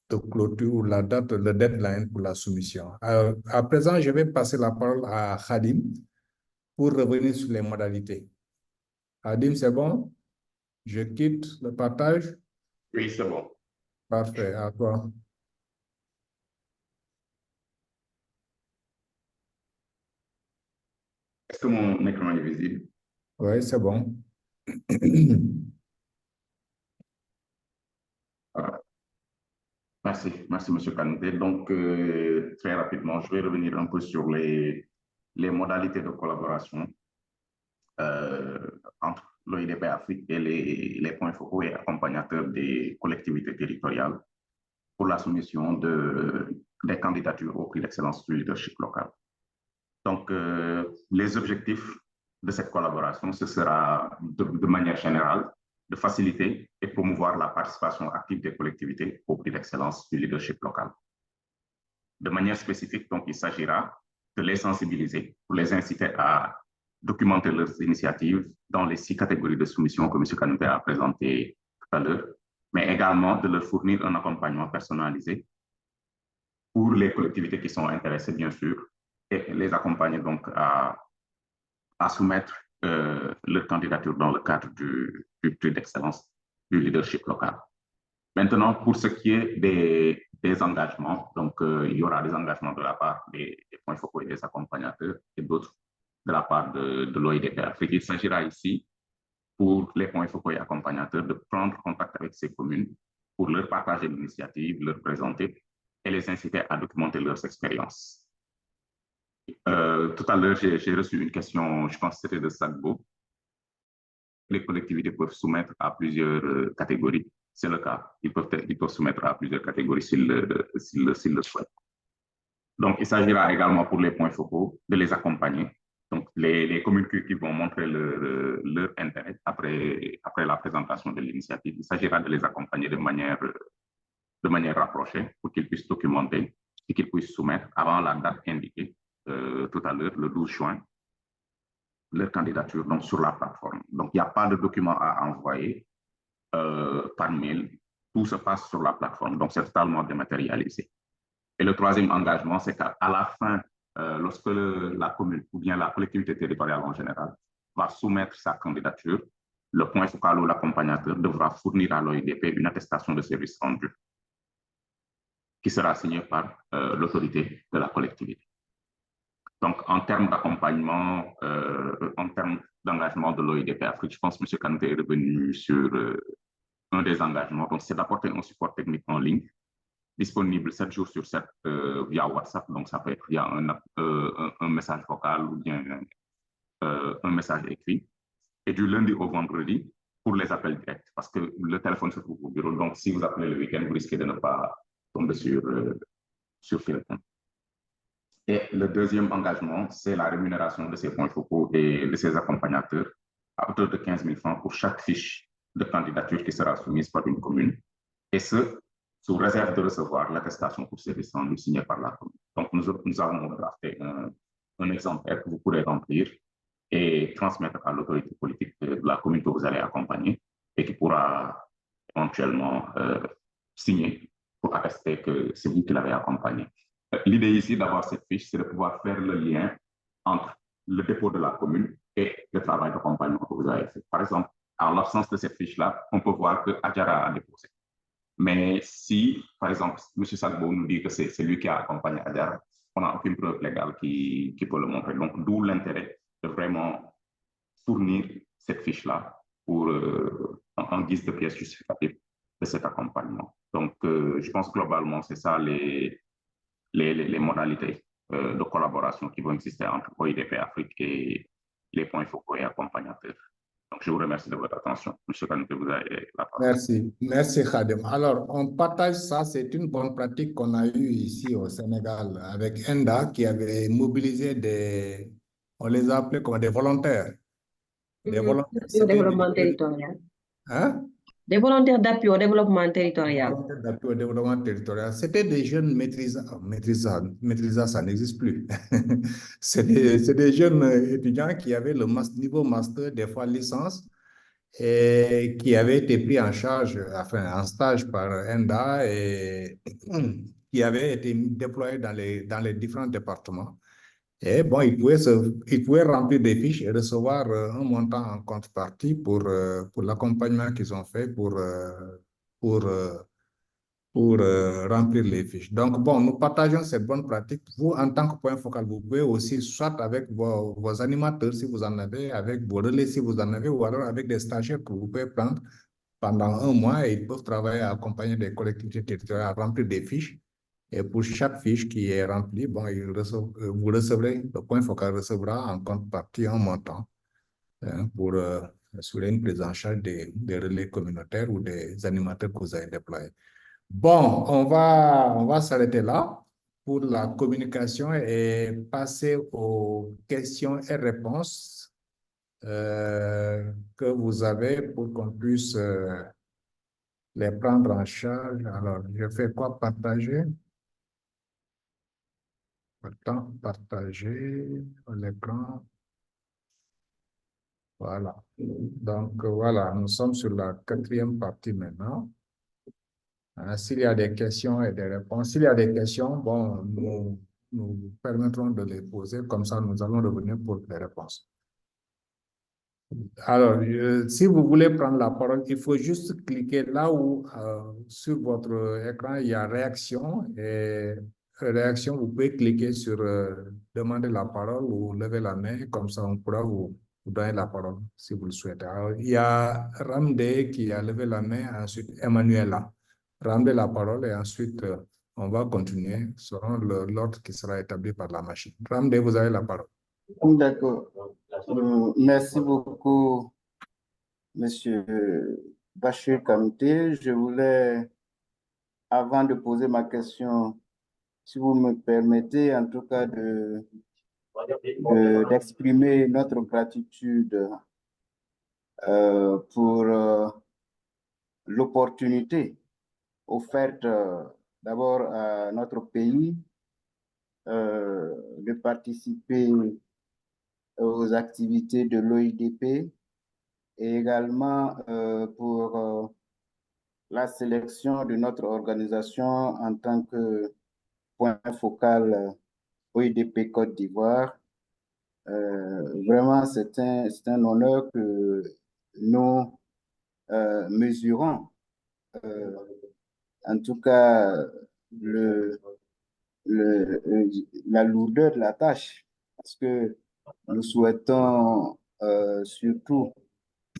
de clôture ou la date, le deadline pour la soumission. À présent, je vais passer la parole à Khadim pour revenir sur les modalités. Khadim, c'est bon? Je quitte le partage? Oui, c'est bon. Parfait, à toi. Est-ce que mon écran est visible? Oui, c'est bon. Merci, merci M. Kanouté. Donc, très rapidement, je vais revenir un peu sur les modalités de collaboration entre l'OIDP Afrique et les points focaux et accompagnateurs des collectivités territoriales pour la soumission des candidatures au prix d'excellence du leadership local. Donc, les objectifs de cette collaboration, ce sera de manière générale de faciliter et promouvoir la participation active des collectivités au prix d'excellence du leadership local. De manière spécifique, donc, il s'agira de les sensibiliser pour les inciter à documenter leurs initiatives dans les 6 catégories de soumission que M. Kanouté a présentées tout à l'heure, mais également de leur fournir un accompagnement personnalisé pour les collectivités qui sont intéressées, bien sûr, et les accompagner donc à soumettre leur candidature dans le cadre du prix d'excellence du leadership local. Maintenant, pour ce qui est des engagements, donc il y aura des engagements de la part des points focaux et des accompagnateurs et d'autres de la part de l'OIDP Afrique. Il s'agira ici, pour les points focaux et accompagnateurs, de prendre contact avec ces communes pour leur partager l'initiative, leur présenter et les inciter à documenter leurs expériences. Tout à l'heure, j'ai reçu une question, je pense que c'était de Sagbo. Les collectivités peuvent soumettre à plusieurs catégories. C'est le cas. Ils peuvent soumettre à plusieurs catégories s'ils le souhaitent. Donc, il s'agira également pour les points focaux de les accompagner. Donc, les communes qui vont montrer leur intérêt après la présentation de l'initiative, il s'agira de les accompagner de manière rapprochée pour qu'ils puissent documenter et qu'ils puissent soumettre avant la date indiquée tout à l'heure, le 12 juin, leur candidature donc, sur la plateforme. Donc, il n'y a pas de document à envoyer par mail. Tout se passe sur la plateforme. Donc, c'est totalement dématérialisé. Et le troisième engagement, c'est qu'à la fin, lorsque la commune ou bien la collectivité territoriale en général va soumettre sa candidature, le point focal ou l'accompagnateur devra fournir à l'OIDP une attestation de service rendu qui sera signée par l'autorité de la collectivité. Donc, en termes d'accompagnement, en termes d'engagement de l'OIDP Afrique, je pense que M. Kanouté est revenu sur un des engagements. Donc, c'est d'apporter un support technique en ligne, disponible 7 jours sur 7 via WhatsApp. Donc, ça peut être via un message vocal ou bien un message écrit. Et du lundi au vendredi pour les appels directs, parce que le téléphone se trouve au bureau. Donc, si vous appelez le week-end, vous risquez de ne pas tomber sur téléphone. Et le deuxième engagement, c'est la rémunération de ces points focaux et de ces accompagnateurs à hauteur de 15 000 francs pour chaque fiche de candidature qui sera soumise par une commune. Et ce, sous réserve de recevoir l'attestation pour service rendu signée par la commune. Donc, nous avons drafté un exemplaire que vous pourrez remplir et transmettre à l'autorité politique de la commune que vous allez accompagner et qui pourra éventuellement signer pour attester que c'est vous qui l'avez accompagné. L'idée ici d'avoir cette fiche, c'est de pouvoir faire le lien entre le dépôt de la commune et le travail d'accompagnement que vous avez fait. Par exemple, en l'absence de cette fiche-là, on peut voir que Adjara a déposé. Mais si, par exemple, M. Sadbo nous dit que c'est lui qui a accompagné Adjara, on n'a aucune preuve légale qui peut le montrer. Donc, d'où l'intérêt de vraiment fournir cette fiche-là pour en guise de pièce justificative de cet accompagnement. Donc, je pense globalement, c'est ça les modalités de collaboration qui vont exister entre OIDP Afrique et les points focaux et accompagnateurs. Donc, je vous remercie de votre attention. Monsieur Kanouté, vous avez la parole. Merci. Merci, Khadim. Alors, on partage ça. C'est une bonne pratique qu'on a eue ici au Sénégal avec ENDA qui avait mobilisé des... On les a appelés comme des volontaires. Des volontaires. Au développement territorial. Hein? Des volontaires d'appui au développement territorial. Des volontaires d'appui au développement territorial. C'était des jeunes maîtrisants, ça n'existe plus. C'est des jeunes étudiants qui avaient le niveau master, des fois licence, et qui avaient été pris en charge, enfin en stage par ENDA et qui avaient été déployés dans les différents départements. Et bon, ils pouvaient remplir des fiches et recevoir un montant en contrepartie pour l'accompagnement qu'ils ont fait pour remplir les fiches. Donc, bon, nous partageons cette bonne pratique. Vous, en tant que point focal, vous pouvez aussi, soit avec vos animateurs, si vous en avez, avec vos relais, si vous en avez, ou alors avec des stagiaires que vous pouvez prendre pendant un mois et ils peuvent travailler à accompagner des collectivités territoriales à remplir des fiches. Et pour chaque fiche qui est remplie, bon, vous recevrez, le point focal recevra en contrepartie un montant pour assurer une prise en charge des relais communautaires ou des animateurs que vous avez déployés. Bon, on va s'arrêter là pour la communication et passer aux questions et réponses que vous avez pour qu'on puisse les prendre en charge. Alors, je fais quoi? Partager? Attends, partager l'écran. Voilà. Donc, voilà, nous sommes sur la 4e partie maintenant. S'il y a des questions et des réponses, s'il y a des questions, bon, nous permettrons de les poser, comme ça nous allons revenir pour les réponses. Alors, si vous voulez prendre la parole, il faut juste cliquer là où sur votre écran, il y a réaction et réaction, vous pouvez cliquer sur demander la parole ou lever la main, comme ça on pourra vous donner la parole si vous le souhaitez. Alors, il y a Ramde qui a levé la main, ensuite Emmanuela. Ramde la parole et ensuite on va continuer selon l'ordre qui sera établi par la machine. Ramde, vous avez la parole. D'accord. Merci beaucoup, Monsieur Bachir Kanouté. Je voulais, avant de poser ma question, si vous me permettez, en tout cas, d'exprimer notre gratitude pour l'opportunité offerte d'abord à notre pays de participer aux activités de l'OIDP et également pour la sélection de notre organisation en tant que point focal OIDP Côte d'Ivoire. Vraiment, c'est un honneur que nous mesurons. En tout cas, la lourdeur de la tâche, parce que nous souhaitons surtout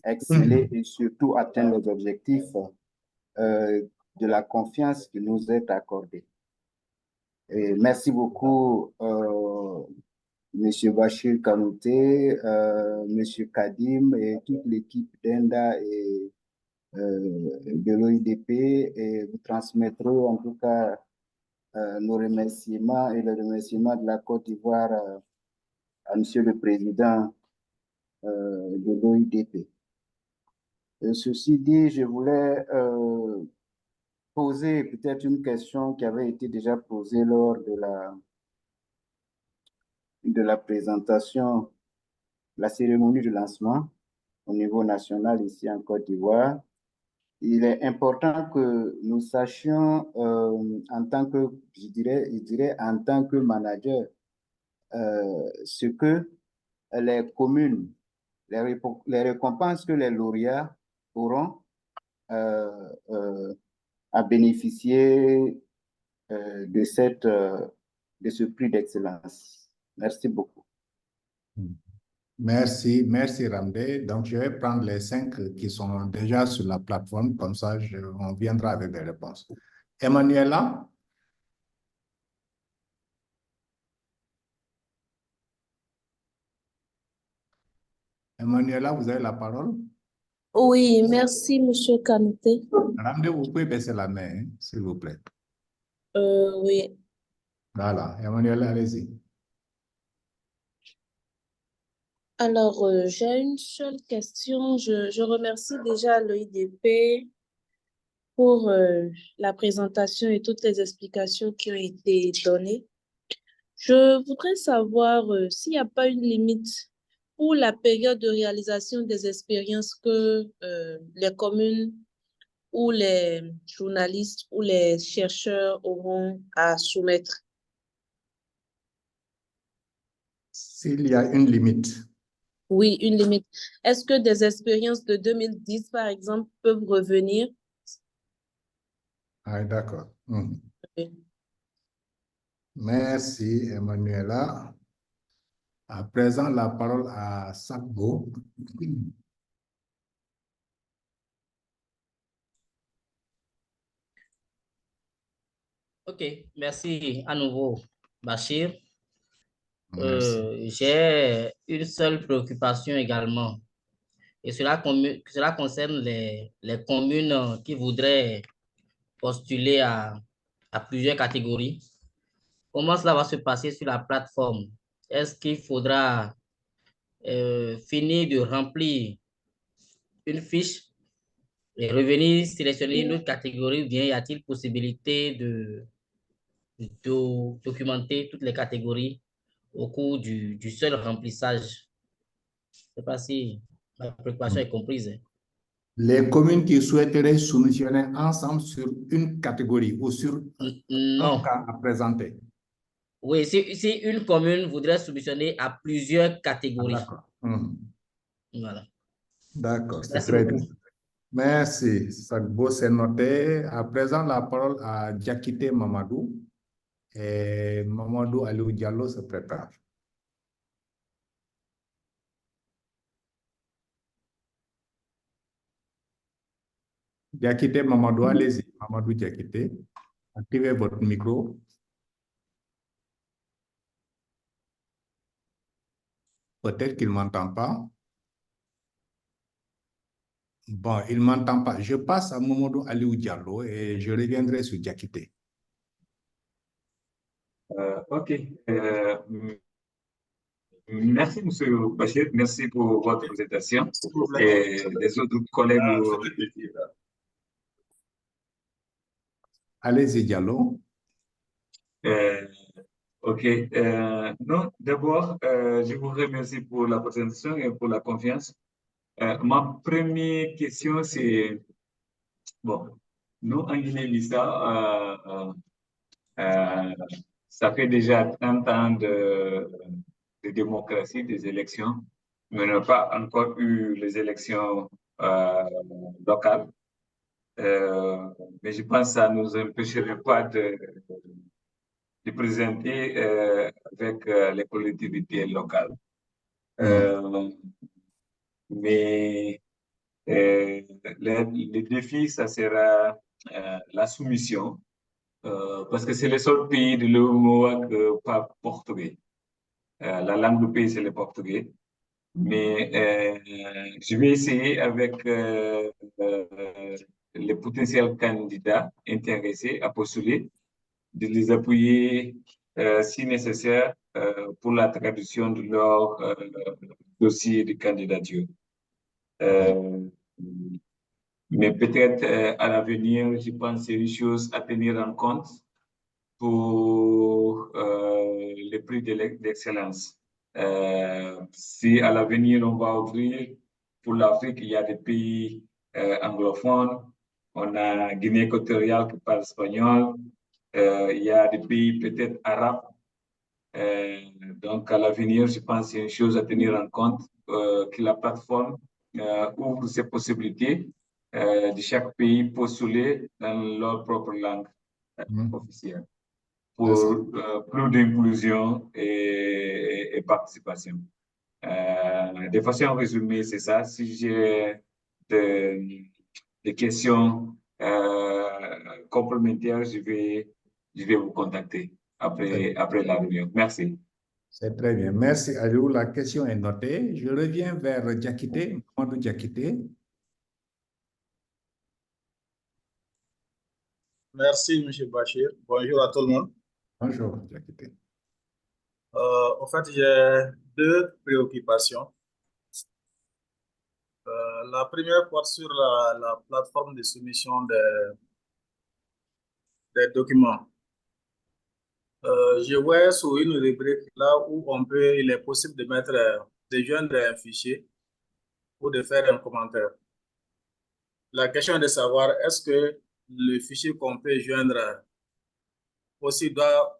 exceller et surtout atteindre les objectifs de la confiance qui nous est accordée. Et merci beaucoup, Monsieur Bachir Kanouté, Monsieur Kadim et toute l'équipe d'ENDA et de l'OIDP, et vous transmettrons en tout cas nos remerciements et le remerciement de la Côte d'Ivoire à Monsieur le Président de l'OIDP. Ceci dit, je voulais poser peut-être une question qui avait été déjà posée lors de la présentation, la cérémonie de lancement au niveau national ici en Côte d'Ivoire. Il est important que nous sachions en tant que, je dirais en tant que manager, ce que les communes, les récompenses que les lauréats auront à bénéficier de ce prix d'excellence. Merci beaucoup. Merci, merci Ramdé. Donc, je vais prendre les 5 qui sont déjà sur la plateforme, comme ça, on viendra avec des réponses. Emmanuela? Emmanuela, vous avez la parole? Oui, merci, Monsieur Kanouté. Ramdé, vous pouvez baisser la main, hein, s'il vous plaît. Oui. Voilà, Emmanuela, allez-y. Alors, j'ai une seule question. Je remercie déjà l'OIDP pour la présentation et toutes les explications qui ont été données. Je voudrais savoir s'il n'y a pas une limite pour la période de réalisation des expériences que les communes ou les journalistes ou les chercheurs auront à soumettre. S'il y a une limite. Oui, une limite. Est-ce que des expériences de 2010, par exemple, peuvent revenir? Ah, d'accord. Oui. Merci, Emmanuela. À présent, la parole à Sakbo. Ok, merci à nouveau, Bachir. Merci. J'ai une seule préoccupation également, et cela concerne les communes qui voudraient postuler à plusieurs catégories. Comment cela va se passer sur la plateforme? Est-ce qu'il faudra finir de remplir une fiche et revenir sélectionner une autre catégorie, ou bien y a-t-il possibilité de documenter toutes les catégories au cours du seul remplissage? Je ne sais pas si ma préoccupation est comprise. Les communes qui souhaiteraient soumissionner ensemble sur une catégorie ou sur un cas à présenter. Oui, si une commune voudrait soumissionner à plusieurs catégories. D'accord. Voilà. D'accord, c'est Merci très beaucoup. bien. Merci, Sakbo, c'est noté. À présent, la parole à Diakité Mamadou. Et Mamadou Aliou Diallo se prépare. Diakité Mamadou, allez-y. Mamadou Diakité, activez votre micro. Peut-être qu'il ne m'entend pas. Bon, il ne m'entend pas. Je passe à Mamadou Aliou Diallo et je reviendrai sur Diakité. Ok. Merci, M. Bachir. Merci pour votre présentation. Et les autres collègues. Allez-y, Diallo. Ok. Non, d'abord, je vous remercie pour la présentation et pour la confiance. Ma première question, c'est, bon, nous, en Guinée-Bissau, ça fait déjà 30 ans de démocratie, des élections, mais on n'a pas encore eu les élections locales. Mais je pense que ça ne nous empêcherait pas de présenter avec les collectivités locales. Mais le défi, ça sera la soumission, parce que c'est le seul pays de l'UEMOA qui parle portugais. La langue du pays, c'est le portugais. Mais je vais essayer avec les potentiels candidats intéressés à postuler, de les appuyer si nécessaire pour la traduction de leur dossier de candidature. Mais peut-être à l'avenir, je pense que c'est une chose à tenir en compte pour les prix d'excellence. Si à l'avenir, on va ouvrir pour l'Afrique, il y a des pays anglophones, on a Guinée équatoriale qui parle espagnol, il y a des pays peut-être arabes Donc, à l'avenir, je pense que c'est une chose à tenir en compte, que la plateforme ouvre ces possibilités de chaque pays postuler dans leur propre langue officielle pour plus d'inclusion et participation. De façon résumée, c'est ça. Si j'ai des questions complémentaires, je vais vous contacter après la réunion. Merci. C'est très bien. Merci, Aliou. La question est notée. Je reviens vers Diakité, Mamadou Diakité. Merci, M. Bachir. Bonjour à tout le monde. Bonjour, Diakité. En fait, j'ai deux préoccupations. La première porte sur la plateforme de soumission des documents. Je vois sur une rubrique là où il est possible de joindre un fichier ou de faire un commentaire. La question est de savoir, est-ce que le fichier qu'on peut joindre aussi doit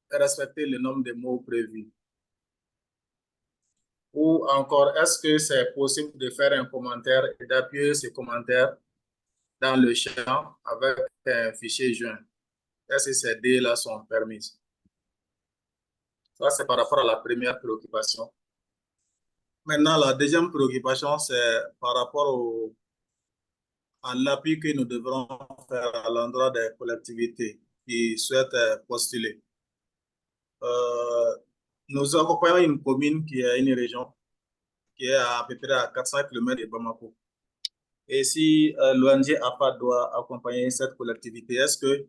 respecter le nombre de mots prévus? Ou encore, est-ce que c'est possible de faire un commentaire et d'appuyer ce commentaire dans le champ avec un fichier joint? Est-ce que ces deux-là sont permises? Ça, c'est par rapport à la première préoccupation. Maintenant, la deuxième préoccupation, c'est par rapport à l'appui que nous devrons faire à l'endroit des collectivités qui souhaitent postuler. Nous accompagnons une commune qui est une région qui est à peu près à 400 km de Bamako. Et si l'ONG APA doit accompagner cette collectivité, est-ce que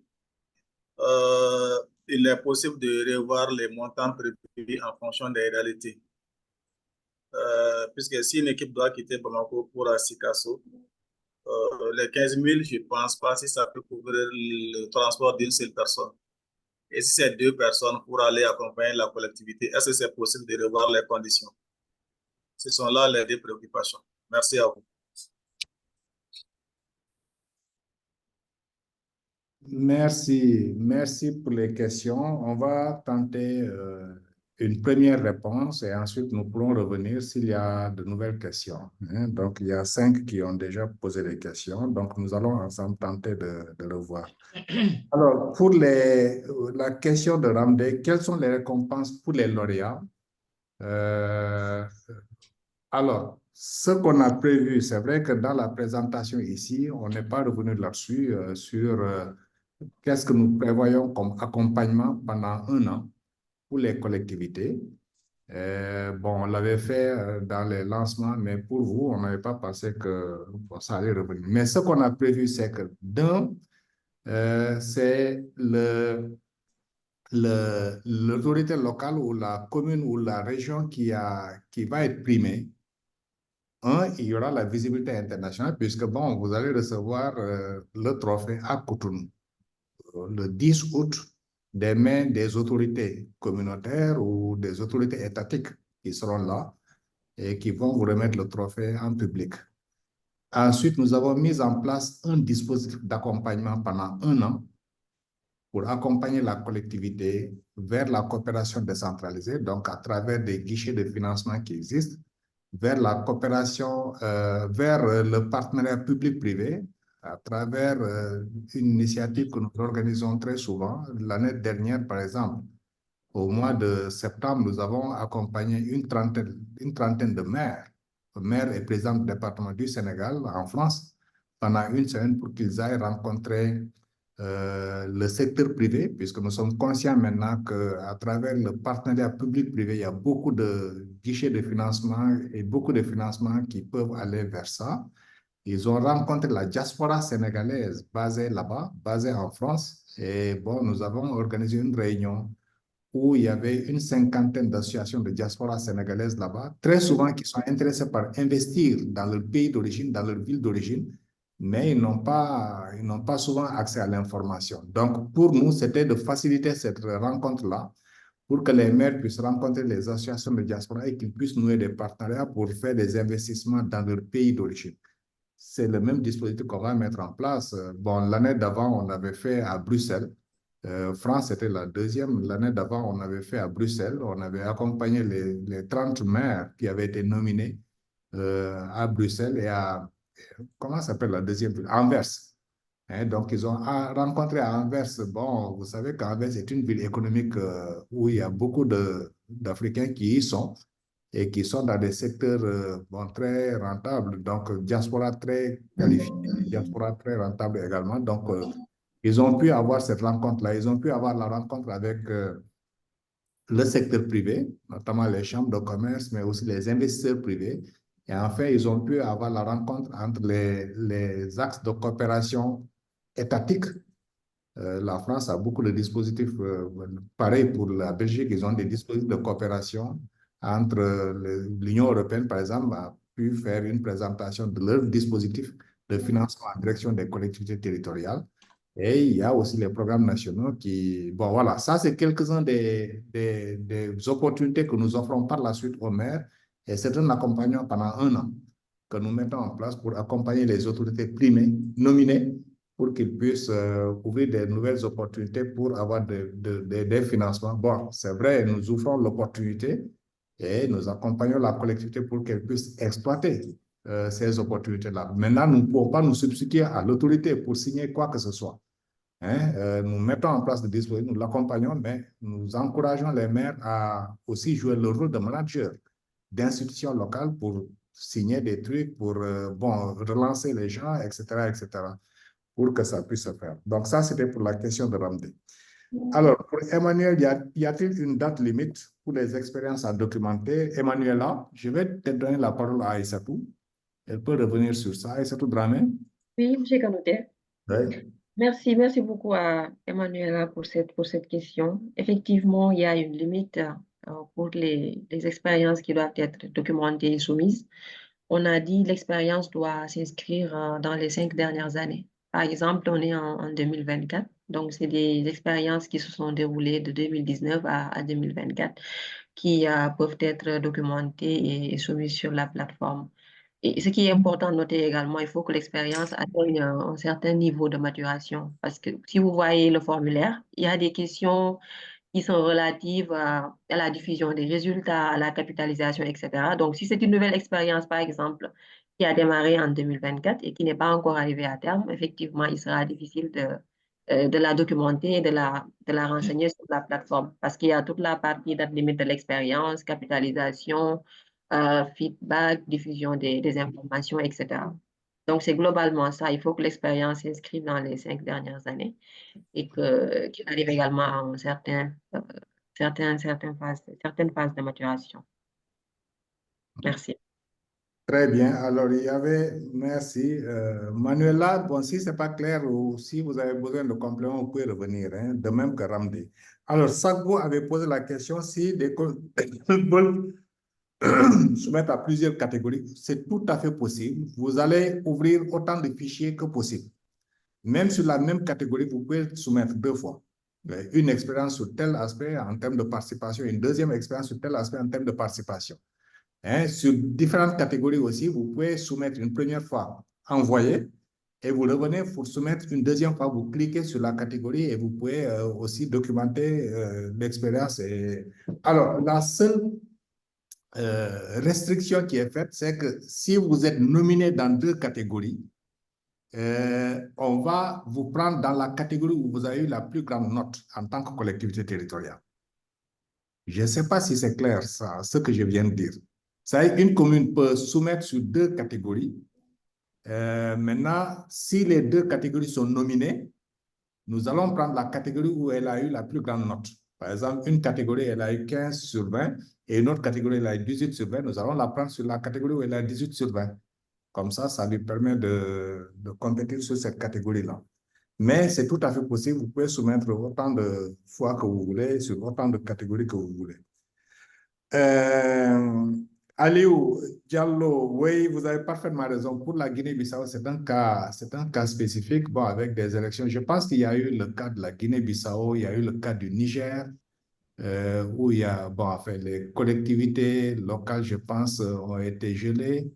il est possible de revoir les montants prévus en fonction des réalités? Puisque si une équipe doit quitter Bamako pour Sikasso, les 15 000, je ne pense pas si ça peut couvrir le transport d'une seule personne. Et si c'est deux personnes pour aller accompagner la collectivité, est-ce que c'est possible de revoir les conditions? Ce sont là les deux préoccupations. Merci à vous. Merci pour les questions. On va tenter une première réponse et ensuite nous pourrons revenir s'il y a de nouvelles questions. Donc, il y a 5 qui ont déjà posé des questions, donc nous allons ensemble tenter de le voir. Alors, pour la question de Ramdé, quelles sont les récompenses pour les lauréats? Alors, ce qu'on a prévu, c'est vrai que dans la présentation ici, on n'est pas revenu là-dessus, sur qu'est-ce que nous prévoyons comme accompagnement pendant 1 an pour les collectivités. Bon, on l'avait fait dans les lancements, mais pour vous, on n'avait pas pensé que ça allait revenir. Mais ce qu'on a prévu, c'est que c'est l'autorité locale ou la commune ou la région qui va être primée. Il y aura la visibilité internationale puisque, bon, vous allez recevoir le trophée à Cotonou le 10 août des mains des autorités communautaires ou des autorités étatiques qui seront là et qui vont vous remettre le trophée en public. Ensuite, nous avons mis en place un dispositif d'accompagnement pendant 1 an pour accompagner la collectivité vers la coopération décentralisée, donc à travers des guichets de financement qui existent, vers la coopération, vers le partenariat public-privé, à travers une initiative que nous organisons très souvent. L'année dernière, par exemple, au mois de septembre, nous avons accompagné une trentaine de maires et présidents du département du Sénégal en France pendant 1 semaine pour qu'ils aillent rencontrer le secteur privé, puisque nous sommes conscients maintenant qu'à travers le partenariat public-privé, il y a beaucoup de guichets de financement et beaucoup de financements qui peuvent aller vers ça. Ils ont rencontré la diaspora sénégalaise basée là-bas, basée en France. Et bon, nous avons organisé une réunion où il y avait une 50aine d'associations de diaspora sénégalaises là-bas, très souvent qui sont intéressées par investir dans leur pays d'origine, dans leur ville d'origine, mais ils n'ont pas souvent accès à l'information. Donc, pour nous, c'était de faciliter cette rencontre-là pour que les maires puissent rencontrer les associations de diaspora et qu'ils puissent nouer des partenariats pour faire des investissements dans leur pays d'origine. C'est le même dispositif qu'on va mettre en place. Bon, l'année d'avant, on avait fait à Bruxelles France, c'était la deuxième. L'année d'avant, on avait fait à Bruxelles. On avait accompagné les 30 maires qui avaient été nominés à Bruxelles et à, comment s'appelle la deuxième ville? Anvers. Hein, donc, ils ont rencontré à Anvers. Bon, vous savez qu'Anvers est une ville économique où il y a beaucoup d'Africains qui y sont et qui sont dans des secteurs bon, très rentables. Donc, diaspora très qualifiée, diaspora très rentable également. Donc, ils ont pu avoir cette rencontre-là. Ils ont pu avoir la rencontre avec le secteur privé, notamment les chambres de commerce, mais aussi les investisseurs privés. Et enfin, ils ont pu avoir la rencontre entre les axes de coopération étatique. La France a beaucoup de dispositifs, pareil pour la Belgique, ils ont des dispositifs de coopération entre l'Union européenne, par exemple, a pu faire une présentation de leur dispositif de financement en direction des collectivités territoriales. Et il y a aussi les programmes nationaux qui... Bon, voilà, ça, c'est quelques-uns des opportunités que nous offrons par la suite aux maires. Et c'est un accompagnement pendant 1 an que nous mettons en place pour accompagner les autorités primées, nominées, pour qu'ils puissent ouvrir des nouvelles opportunités pour avoir des financements. Bon, c'est vrai, nous ouvrons l'opportunité et nous accompagnons la collectivité pour qu'elle puisse exploiter ces opportunités-là. Maintenant, nous ne pouvons pas nous substituer à l'autorité pour signer quoi que ce soit. Hein? Nous mettons en place des dispositifs, nous l'accompagnons, mais nous encourageons les maires à aussi jouer le rôle de manager d'institutions locales pour signer des trucs, pour bon, relancer les gens, etc., etc., pour que ça puisse se faire. Donc ça, c'était pour la question de Ramdé. Alors, pour Emmanuel, y a-t-il une date limite pour les expériences à documenter? Emmanuela, je vais te donner la parole à Aïssatou. Elle peut revenir sur ça. Aïssatou Dramé. Oui, M. Kanoté. Oui. Merci beaucoup à Emmanuela pour cette question. Effectivement, il y a une limite pour les expériences qui doivent être documentées et soumises. On a dit que l'expérience doit s'inscrire dans les 5 dernières années. Par exemple, on est en 2024, donc c'est des expériences qui se sont déroulées de 2019 à 2024 qui peuvent être documentées et soumises sur la plateforme. Et ce qui est important de noter également, il faut que l'expérience atteigne un certain niveau de maturation. Parce que si vous voyez le formulaire, il y a des questions qui sont relatives à la diffusion des résultats, à la capitalisation, etc. Donc, si c'est une nouvelle expérience, par exemple, qui a démarré en 2024 et qui n'est pas encore arrivée à terme, effectivement, il sera difficile de la documenter et de la renseigner sur la plateforme. Parce qu'il y a toute la partie date limite de l'expérience, capitalisation, feedback, diffusion des informations, etc. Donc, c'est globalement ça. Il faut que l'expérience s'inscrive dans les 5 dernières années et qu'il arrive également à certaines phases de maturation. Merci. Très bien. Alors, il y avait, merci. Manuela, bon, si ce n'est pas clair ou si vous avez besoin de compléments, vous pouvez revenir, hein, de même que Ramdé. Alors, Sagbo avait posé la question si des veulent soumettre à plusieurs catégories. C'est tout à fait possible. Vous allez ouvrir autant de fichiers que possible. Même sur la même catégorie, vous pouvez soumettre 2 fois. Une expérience sur tel aspect en termes de participation, une deuxième expérience sur tel aspect en termes de participation. Hein, sur différentes catégories aussi, vous pouvez soumettre une première fois, envoyer, et vous revenez pour soumettre une deuxième fois, vous cliquez sur la catégorie et vous pouvez aussi documenter l'expérience. Alors, la seule restriction qui est faite, c'est que si vous êtes nominé dans 2 catégories, on va vous prendre dans la catégorie où vous avez eu la plus grande note en tant que collectivité territoriale. Je ne sais pas si c'est clair, ça, ce que je viens de dire. Ça, une commune peut soumettre sur 2 catégories. Maintenant, si les 2 catégories sont nominées, nous allons prendre la catégorie où elle a eu la plus grande note. Par exemple, une catégorie, elle a eu 15 sur 20 et une autre catégorie, elle a eu 18 sur 20. Nous allons la prendre sur la catégorie où elle a 18 sur 20. Comme ça lui permet de compétir sur cette catégorie-là. Mais c'est tout à fait possible. Vous pouvez soumettre autant de fois que vous voulez, sur autant de catégories que vous voulez. Aliou Diallo, oui, vous avez parfaitement raison. Pour la Guinée-Bissau, c'est un cas spécifique, bon, avec des élections. Je pense qu'il y a eu le cas de la Guinée-Bissau, il y a eu le cas du Niger, où il y a, bon, enfin, les collectivités locales, je pense, ont été gelées.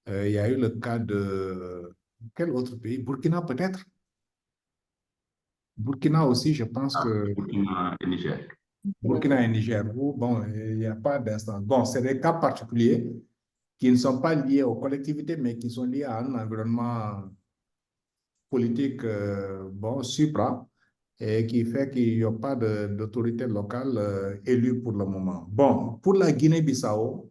Il y a eu le cas de quel autre pays? Burkina peut-être? Burkina aussi, je pense que... Burkina et Niger. Burkina et Niger, bon, il n'y a pas d'instance. Bon, c'est des cas particuliers qui ne sont pas liés aux collectivités, mais qui sont liés à un environnement politique, bon, supra, et qui fait qu'il n'y a pas d'autorité locale élue pour le moment. Bon, pour la Guinée-Bissau,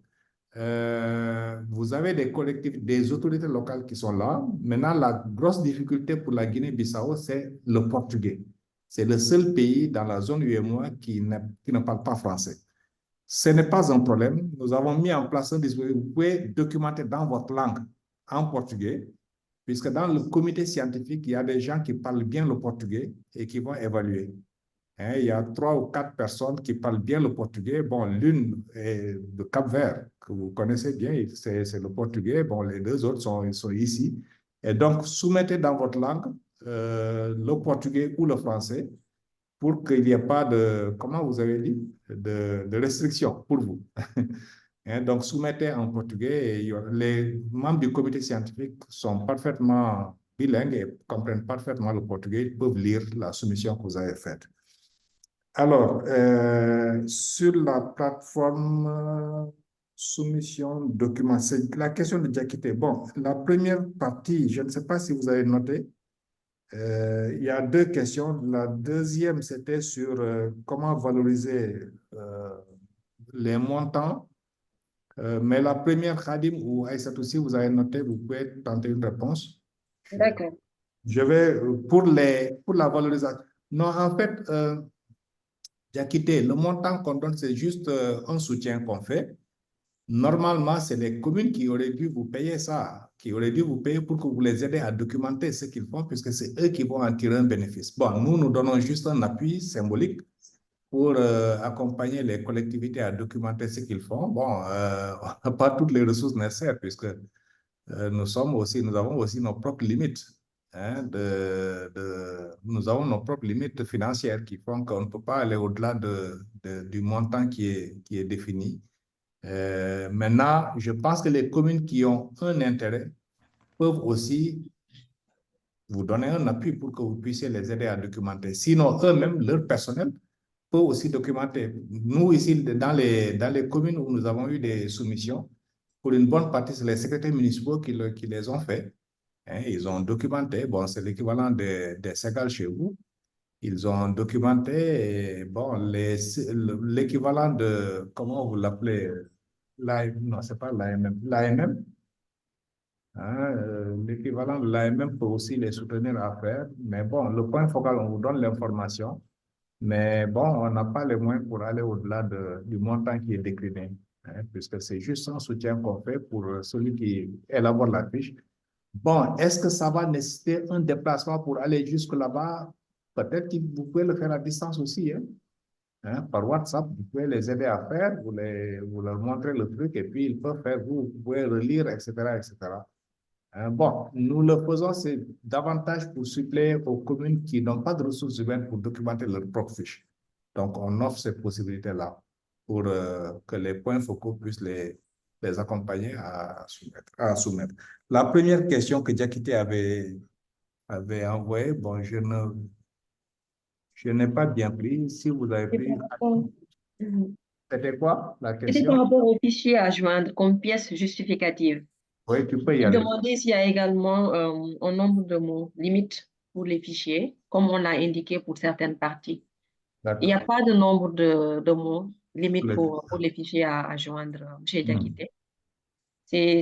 vous avez des collectivités, des autorités locales qui sont là. Maintenant, la grosse difficulté pour la Guinée-Bissau, c'est le portugais. C'est le seul pays dans la zone UEMOA qui ne parle pas français. Ce n'est pas un problème. Nous avons mis en place un dispositif. Vous pouvez documenter dans votre langue en portugais, puisque dans le comité scientifique, il y a des gens qui parlent bien le portugais et qui vont évaluer. Il y a 3 ou 4 personnes qui parlent bien le portugais. Bon, l'une est de Cap-Vert, que vous connaissez bien, c'est le portugais. Bon, les 2 autres sont ici. Et donc, soumettez dans votre langue le portugais ou le français pour qu'il n'y ait pas de, comment vous avez dit, de restrictions pour vous. Donc, soumettez en portugais et les membres du comité scientifique sont parfaitement bilingues et comprennent parfaitement le portugais. Ils peuvent lire la soumission que vous avez faite. Alors, sur la plateforme soumission documents, c'est la question de Diakité. Bon, la première partie, je ne sais pas si vous avez noté, il y a 2 questions. La deuxième, c'était sur comment valoriser les montants. Mais la première, Khadim ou Aïssatou, si vous avez noté, vous pouvez tenter une réponse. D'accord. Je vais, pour la valorisation. Non, en fait, Diakité, le montant qu'on donne, c'est juste un soutien qu'on fait. Normalement, c'est les communes qui auraient dû vous payer ça, qui auraient dû vous payer pour que vous les aidez à documenter ce qu'ils font, puisque c'est eux qui vont en tirer un bénéfice. Bon, nous donnons juste un appui symbolique pour accompagner les collectivités à documenter ce qu'ils font. Bon, on n'a pas toutes les ressources nécessaires, puisque nous avons aussi nos propres limites. Nous avons nos propres limites financières qui font qu'on ne peut pas aller au-delà du montant qui est défini. Maintenant, je pense que les communes qui ont un intérêt peuvent aussi vous donner un appui pour que vous puissiez les aider à documenter. Sinon, eux-mêmes, leur personnel peut aussi documenter. Nous, ici, dans les communes où nous avons eu des soumissions, pour une bonne partie, c'est les secrétaires municipaux qui les ont fait. Ils ont documenté. Bon, c'est l'équivalent des SEGAL chez vous. Ils ont documenté, bon, l'équivalent de, comment vous l'appelez, non, c'est pas l'AMM, l'AMM. L'équivalent de l'AMM peut aussi les soutenir à faire. Mais bon, le point focal, on vous donne l'information. Mais bon, on n'a pas les moyens pour aller au-delà du montant qui est décliné. Puisque c'est juste un soutien qu'on fait pour celui qui élabore la fiche. Bon, est-ce que ça va nécessiter un déplacement pour aller jusque là-bas? Peut-être que vous pouvez le faire à distance aussi. Par WhatsApp, vous pouvez les aider à faire, vous leur montrez le truc et puis ils peuvent faire, vous pouvez relire, etc. etc. Bon, nous le faisons, c'est davantage pour suppléer aux communes qui n'ont pas de ressources humaines pour documenter leur propre fiche. Donc, on offre cette possibilité-là pour que les points focaux puissent les accompagner à soumettre. La première question que Diakité avait envoyée, bon, je n'ai pas bien pris. Si vous avez pris... C'était quoi la question? C'était par rapport au fichier à joindre comme pièce justificative. Oui, tu peux y Je aller. demandais s'il y a également un nombre de mots limite pour les fichiers, comme on l'a indiqué pour certaines parties. Il n'y a pas de nombre de mots limite pour les fichiers à joindre chez Diakité.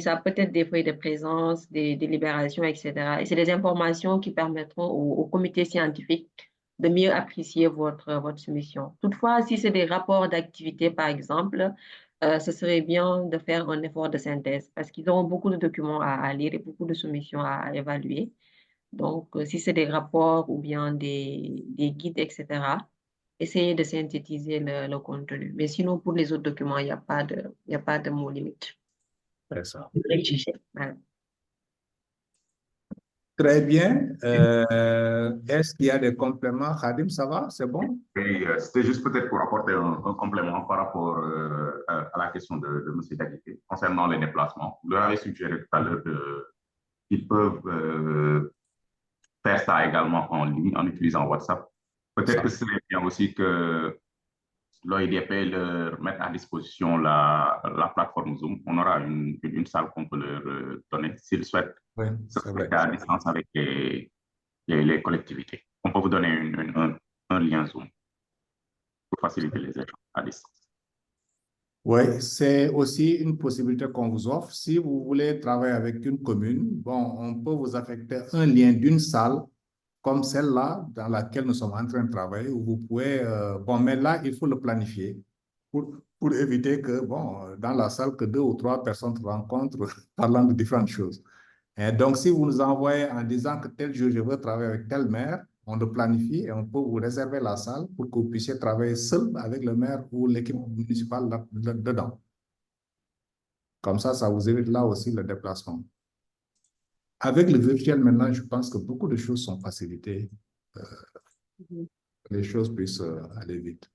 Ça peut être des feuilles de présence, des délibérations, etc. Et c'est des informations qui permettront au comité scientifique de mieux apprécier votre soumission. Toutefois, si c'est des rapports d'activité, par exemple, ce serait bien de faire un effort de synthèse parce qu'ils ont beaucoup de documents à lire et beaucoup de soumissions à évaluer. Donc, si c'est des rapports ou bien des guides, etc., essayez de synthétiser le contenu. Mais sinon, pour les autres documents, il n'y a pas de mots limite. C'est ça. Voilà. Très bien. Est-ce qu'il y a des compléments? Khadim, ça va? C'est bon? Oui, c'était juste peut-être pour apporter un complément par rapport à la question de M. Diakité concernant les déplacements. Vous leur avez suggéré tout à l'heure qu'ils peuvent faire ça également en ligne en utilisant WhatsApp. Peut-être que c'est bien aussi que l'OIDP leur mette à disposition la plateforme Zoom. On aura une salle qu'on peut leur donner s'ils souhaitent Oui, se c'est vrai. connecter à distance avec les collectivités. On peut vous donner un lien Zoom pour faciliter les échanges à distance. Oui, c'est aussi une possibilité qu'on vous offre. Si vous voulez travailler avec une commune, bon, on peut vous affecter un lien d'une salle comme celle-là dans laquelle nous sommes en train de travailler, où vous pouvez, bon, mais là, il faut le planifier pour éviter que, bon, dans la salle, que 2 ou 3 personnes se rencontrent parlant de différentes choses. Et donc, si vous nous envoyez en disant que tel jour, je veux travailler avec tel maire, on le planifie et on peut vous réserver la salle pour que vous puissiez travailler seul avec le maire ou l'équipe municipale dedans. Comme ça vous évite là aussi le déplacement. Avec le virtuel, maintenant, je pense que beaucoup de choses sont facilitées. Les choses puissent aller vite.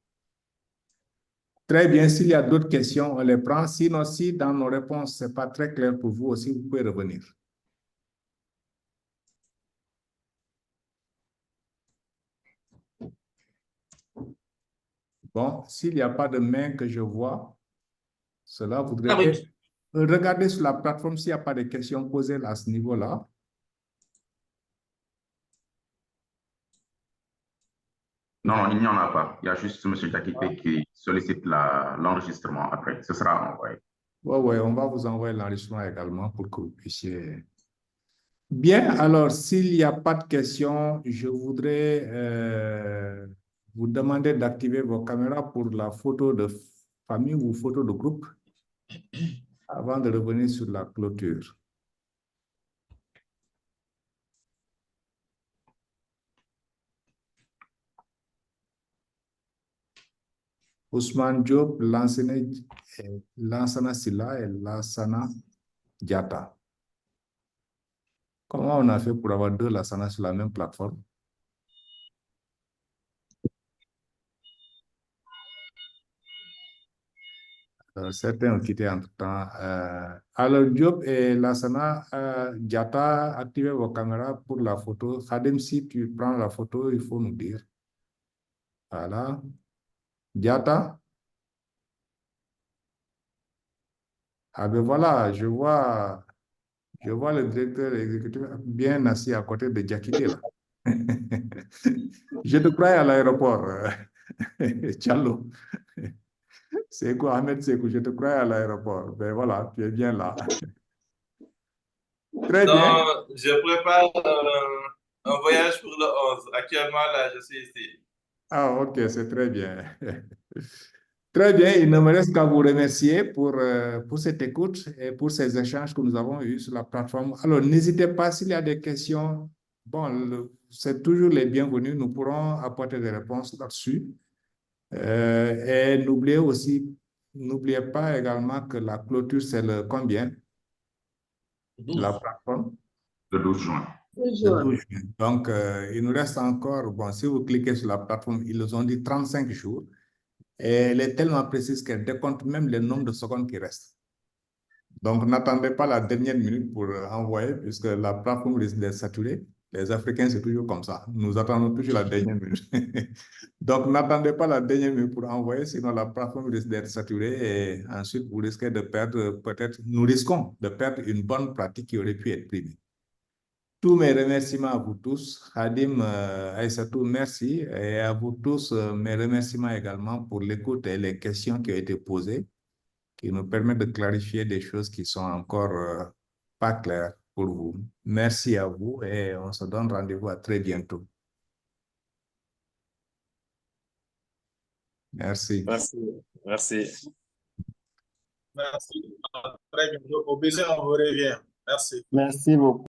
Très bien, s'il y a d'autres questions, on les prend. Sinon, si dans nos réponses, ce n'est pas très clair pour vous aussi, vous pouvez revenir. Bon, s'il n'y a pas de main que je vois, cela voudrait... Regardez sur la plateforme s'il n'y a pas de questions posées à ce niveau-là. Non, il n'y en a pas. Il y a juste M. Diakité qui sollicite l'enregistrement après. Ce sera envoyé. Oui, on va vous envoyer l'enregistrement également pour que vous puissiez... Bien, alors, s'il n'y a pas de questions, je voudrais vous demander d'activer vos caméras pour la photo de famille ou photo de groupe avant de revenir sur la clôture. Ousmane Diop, Lansana Silla et Lansana Diatta. Comment on a fait pour avoir 2 Lansana sur la même plateforme? Certains ont quitté entre-temps. Alors, Diop et Lansana Diatta, activez vos caméras pour la photo. Khadim, si tu prends la photo, il faut nous dire. Voilà. Diatta. Ah ben voilà, je vois le directeur exécutif bien assis à côté de Diakité là. Je te croyais à l'aéroport, Tchallo. Sekou, Ahmed Sekou, je te croyais à l'aéroport. Ben voilà, tu es bien là. Très bien. Non, je prépare un voyage pour le 11. Actuellement, là, je suis ici. Ah, ok, c'est très bien. Très bien, il ne me reste qu'à vous remercier pour cette écoute et pour ces échanges que nous avons eus sur la plateforme. Alors, n'hésitez pas s'il y a des questions. Bon, c'est toujours les bienvenus. Nous pourrons apporter des réponses là-dessus. Et n'oubliez pas également que la clôture, c'est le combien? 12. La plateforme? Le 12 juin. Le 12 juin. Donc, il nous reste encore, bon, si vous cliquez sur la plateforme, ils nous ont dit 35 jours. Et elle est tellement précise qu'elle décompte même le nombre de secondes qui restent. Donc, n'attendez pas la dernière minute pour envoyer, puisque la plateforme risque d'être saturée. Les Africains, c'est toujours comme ça. Nous attendons toujours la dernière minute. Donc, n'attendez pas la dernière minute pour envoyer, sinon la plateforme risque d'être saturée et ensuite vous risquez de perdre, peut-être, nous risquons de perdre une bonne pratique qui aurait pu être primée. Tous mes remerciements à vous tous. Khadim, Aïssatou, merci. Et à vous tous, mes remerciements également pour l'écoute et les questions qui ont été posées, qui nous permettent de clarifier des choses qui sont encore pas claires pour vous. Merci à vous et on se donne rendez-vous à très bientôt. Merci. Merci. Merci. Merci. Très bien. Au besoin, on vous revient. Merci. Merci beaucoup.